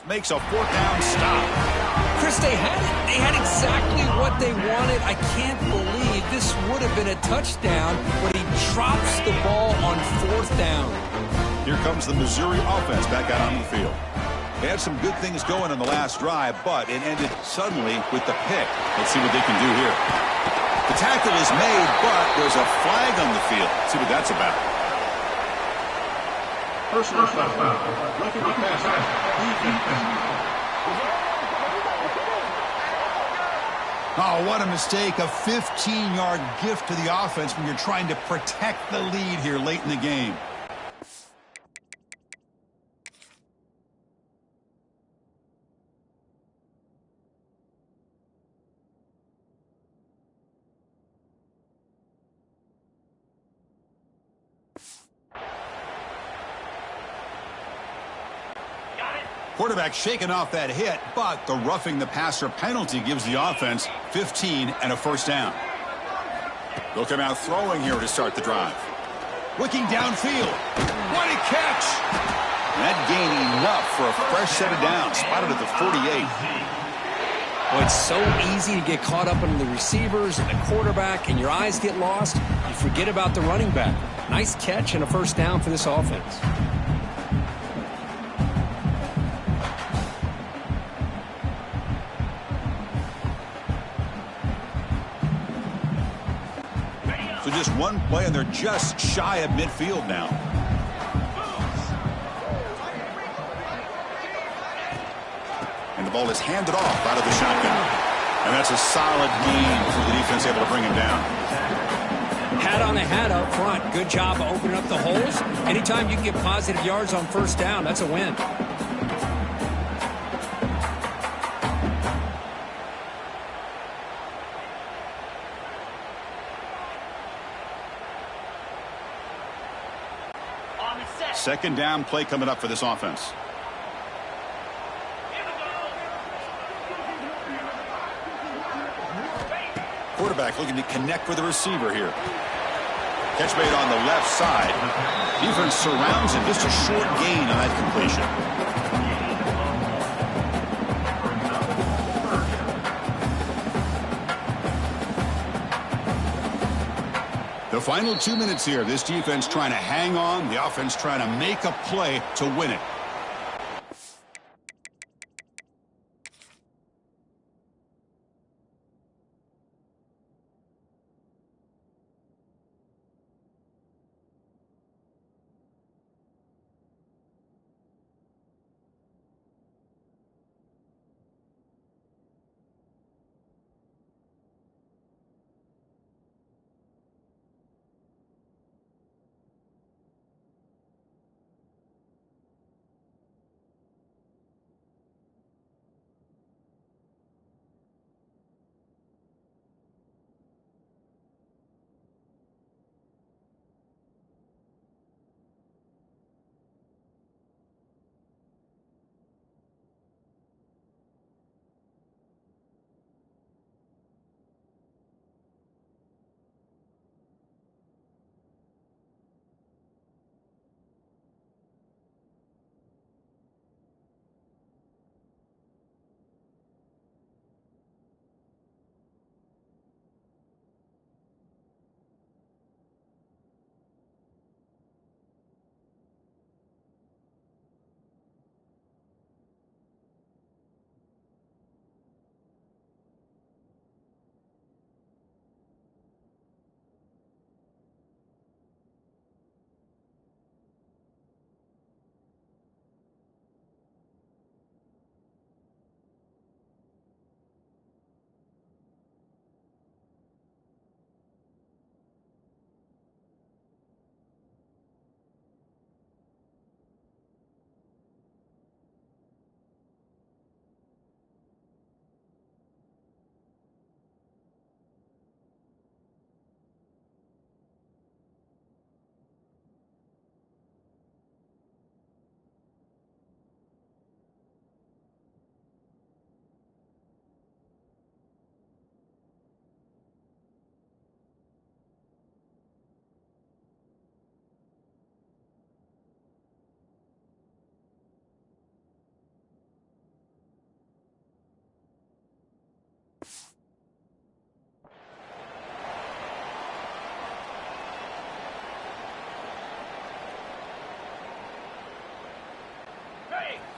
makes a fourth down stop. Chris, they had exactly what they wanted. I can't believe this would have been a touchdown, but he drops the ball on fourth down. Here comes the Missouri offense back out on the field. They had some good things going on the last drive, but it ended suddenly with the pick. Let's see what they can do here. The tackle is made, but there's a flag on the field. Let's see what that's about. Personal foul. Look at the pass. Oh, what a mistake. A 15-yard gift to the offense when you're trying to protect the lead here late in the game. Quarterback shaking off that hit, but the roughing the passer penalty gives the offense 15 and a first down. They'll come out throwing here to start the drive. Looking downfield. What a catch! That gain enough for a fresh set of downs. Spotted at the 48. Well, it's so easy to get caught up in the receivers and the quarterback, and your eyes get lost. You forget about the running back. Nice catch and a first down for this offense. So just one play, and they're just shy of midfield now. And the ball is handed off out of the shotgun. And that's a solid gain for the defense, able to bring him down. Hat on the hat up front. Good job of opening up the holes. Anytime you can get positive yards on first down, that's a win. Second down play coming up for this offense. Quarterback looking to connect with the receiver here. Catch made on the left side. Defense surrounds him. Just a short gain on that completion. The final 2 minutes here. This defense trying to hang on. The offense trying to make a play to win it.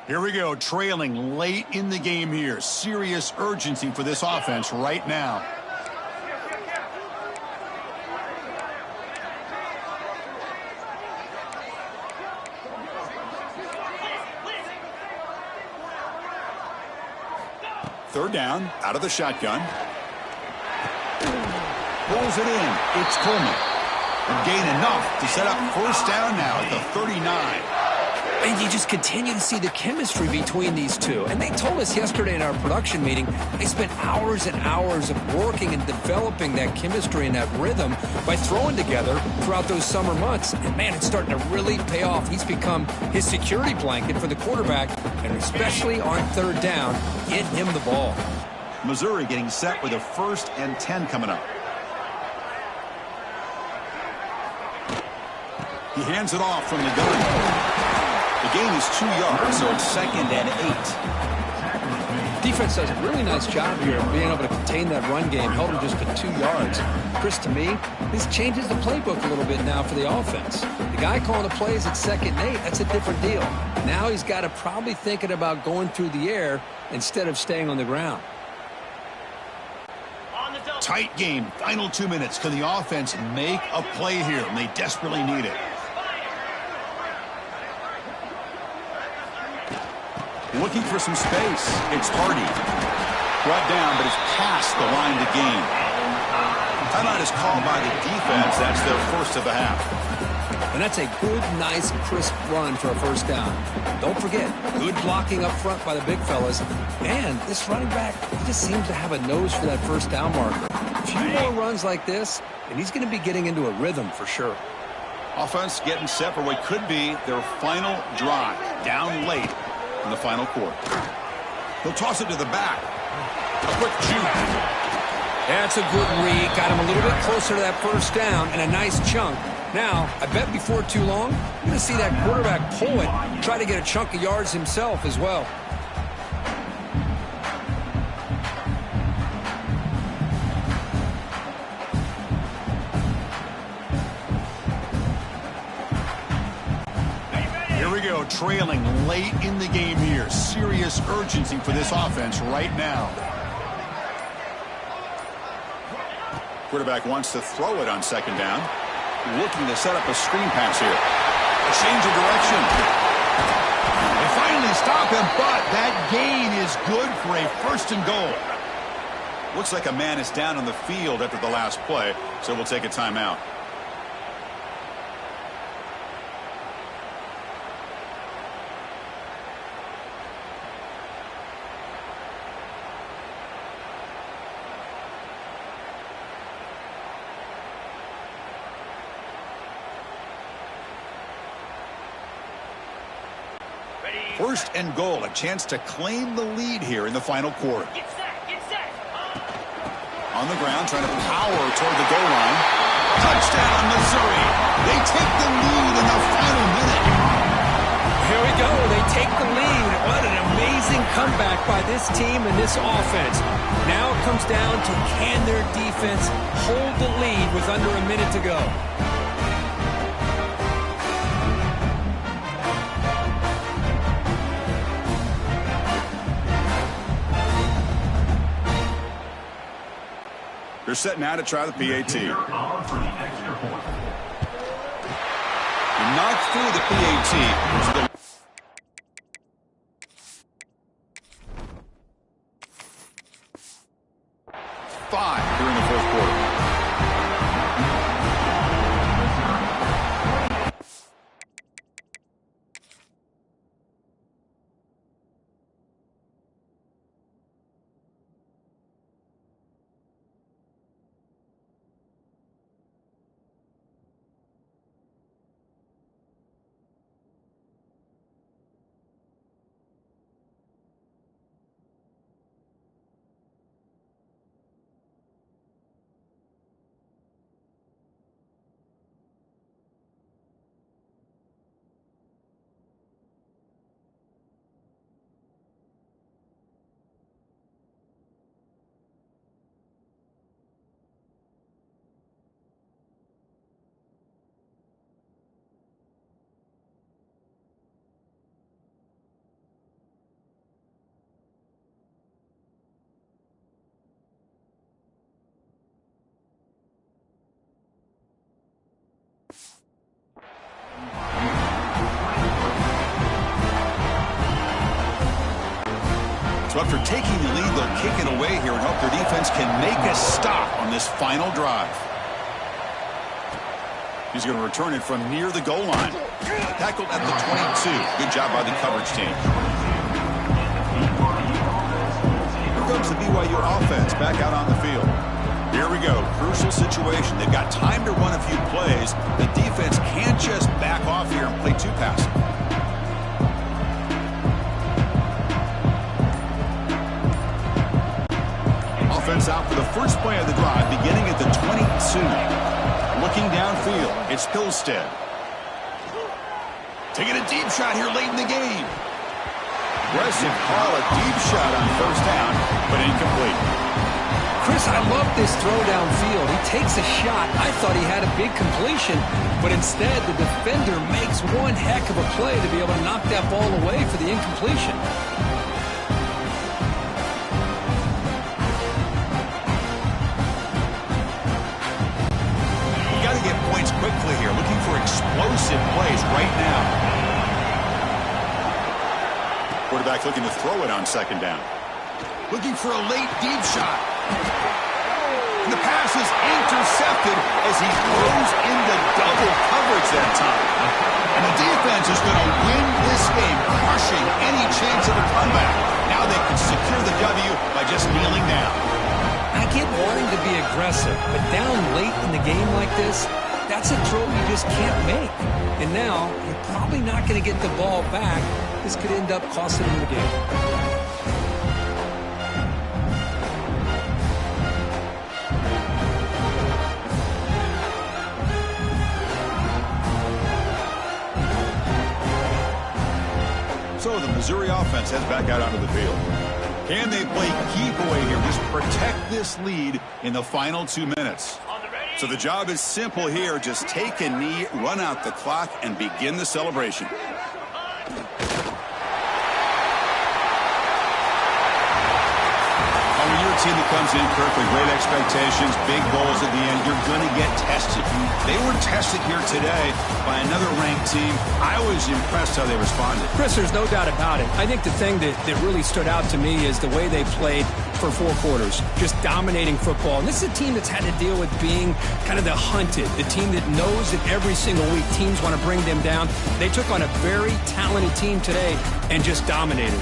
Here we go, trailing late in the game here. Serious urgency for this offense right now. Third down, out of the shotgun. Pulls it in. It's Coleman. And gain enough to set up first down now at the 39. And you just continue to see the chemistry between these two. And they told us yesterday in our production meeting, they spent hours and hours of working and developing that chemistry and that rhythm by throwing together throughout those summer months. And, man, it's starting to really pay off. He's become his security blanket for the quarterback, and especially on third down, get him the ball. Missouri getting set with a 1st and 10 coming up. He hands it off from the gun. The gain is 2 yards, so it's 2nd and 8. Defense does a really nice job here of being able to contain that run game, held him just to 2 yards. Chris, to me, this changes the playbook a little bit now for the offense. The guy calling the plays at 2nd and 8, that's a different deal. Now he's got to probably thinking about going through the air instead of staying on the ground. Tight game, final 2 minutes. Can the offense make a play here? And they desperately need it. Looking for some space. It's Hardy. Brought down, but is past the line to gain. Timeout is called by the defense. That's their first of the half. And that's a good, nice, crisp run for a first down. Don't forget, good blocking up front by the big fellas. And this running back, he just seems to have a nose for that first down marker. A few more runs like this, and he's going to be getting into a rhythm for sure. Offense getting set for what could be their final drive. Down late in the final quarter. He'll toss it to the back. A quick juke. That's a good read. Got him a little bit closer to that first down and a nice chunk. Now, I bet before too long, you're going to see that quarterback pull it, try to get a chunk of yards himself as well. Here we go, trailing late in the game here. Serious urgency for this offense right now. Quarterback wants to throw it on 2nd down. Looking to set up a screen pass here. A change of direction. They finally stop him, but that gain is good for a 1st and goal. Looks like a man is down on the field after the last play, so we'll take a timeout. First and goal, a chance to claim the lead here in the final quarter. Get set, get set. On the ground, trying to power toward the goal line. Touchdown, Missouri. They take the lead in the final minute. Here we go. They take the lead. What an amazing comeback by this team and this offense. Now it comes down to can their defense hold the lead with under a minute to go. They're set now to try the PAT. He knocked through the PAT. 5 here in the 4th quarter. So after taking the lead, they'll kick it away here and hope their defense can make a stop on this final drive. He's going to return it from near the goal line. Tackled at the 22. Good job by the coverage team. Here comes the BYU offense back out on the field. Here we go. Crucial situation. They've got time to run a few plays. The defense can't just back off here and play too passive. Offense out for the first play of the drive, beginning at the 22. Looking downfield, it's Hillstead. Taking a deep shot here late in the game. Aggressive call, a deep shot on first down, but incomplete. Chris, I love this throw downfield. He takes a shot. I thought he had a big completion, but instead the defender makes one heck of a play to be able to knock that ball away for the incompletion. Quickly here, looking for explosive plays right now. Quarterback looking to throw it on second down. Looking for a late deep shot. And the pass is intercepted as he throws into double coverage that time. And the defense is going to win this game, crushing any chance of a comeback. Now they can secure the W by just kneeling down. I get wanting to be aggressive, but down late in the game like this, that's a throw you just can't make. And now, you're probably not going to get the ball back. This could end up costing them the game. So the Missouri offense heads back out onto the field. Can they play keep away here? Just protect this lead in the final 2 minutes. So the job is simple here. Just take a knee, run out the clock, and begin the celebration. When you're a team that comes in, Kirk, with great expectations, big goals at the end, you're going to get tested. They were tested here today by another ranked team. I was impressed how they responded. Chris, there's no doubt about it. I think the thing that really stood out to me is the way they played for 4 quarters, just dominating football. And this is a team that's had to deal with being kind of the hunted, the team that knows that every single week teams want to bring them down. They took on a very talented team today and just dominated.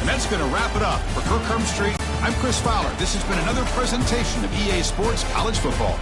And that's going to wrap it up. For Kirk Street, I'm Chris Fowler. This has been another presentation of EA Sports College Football.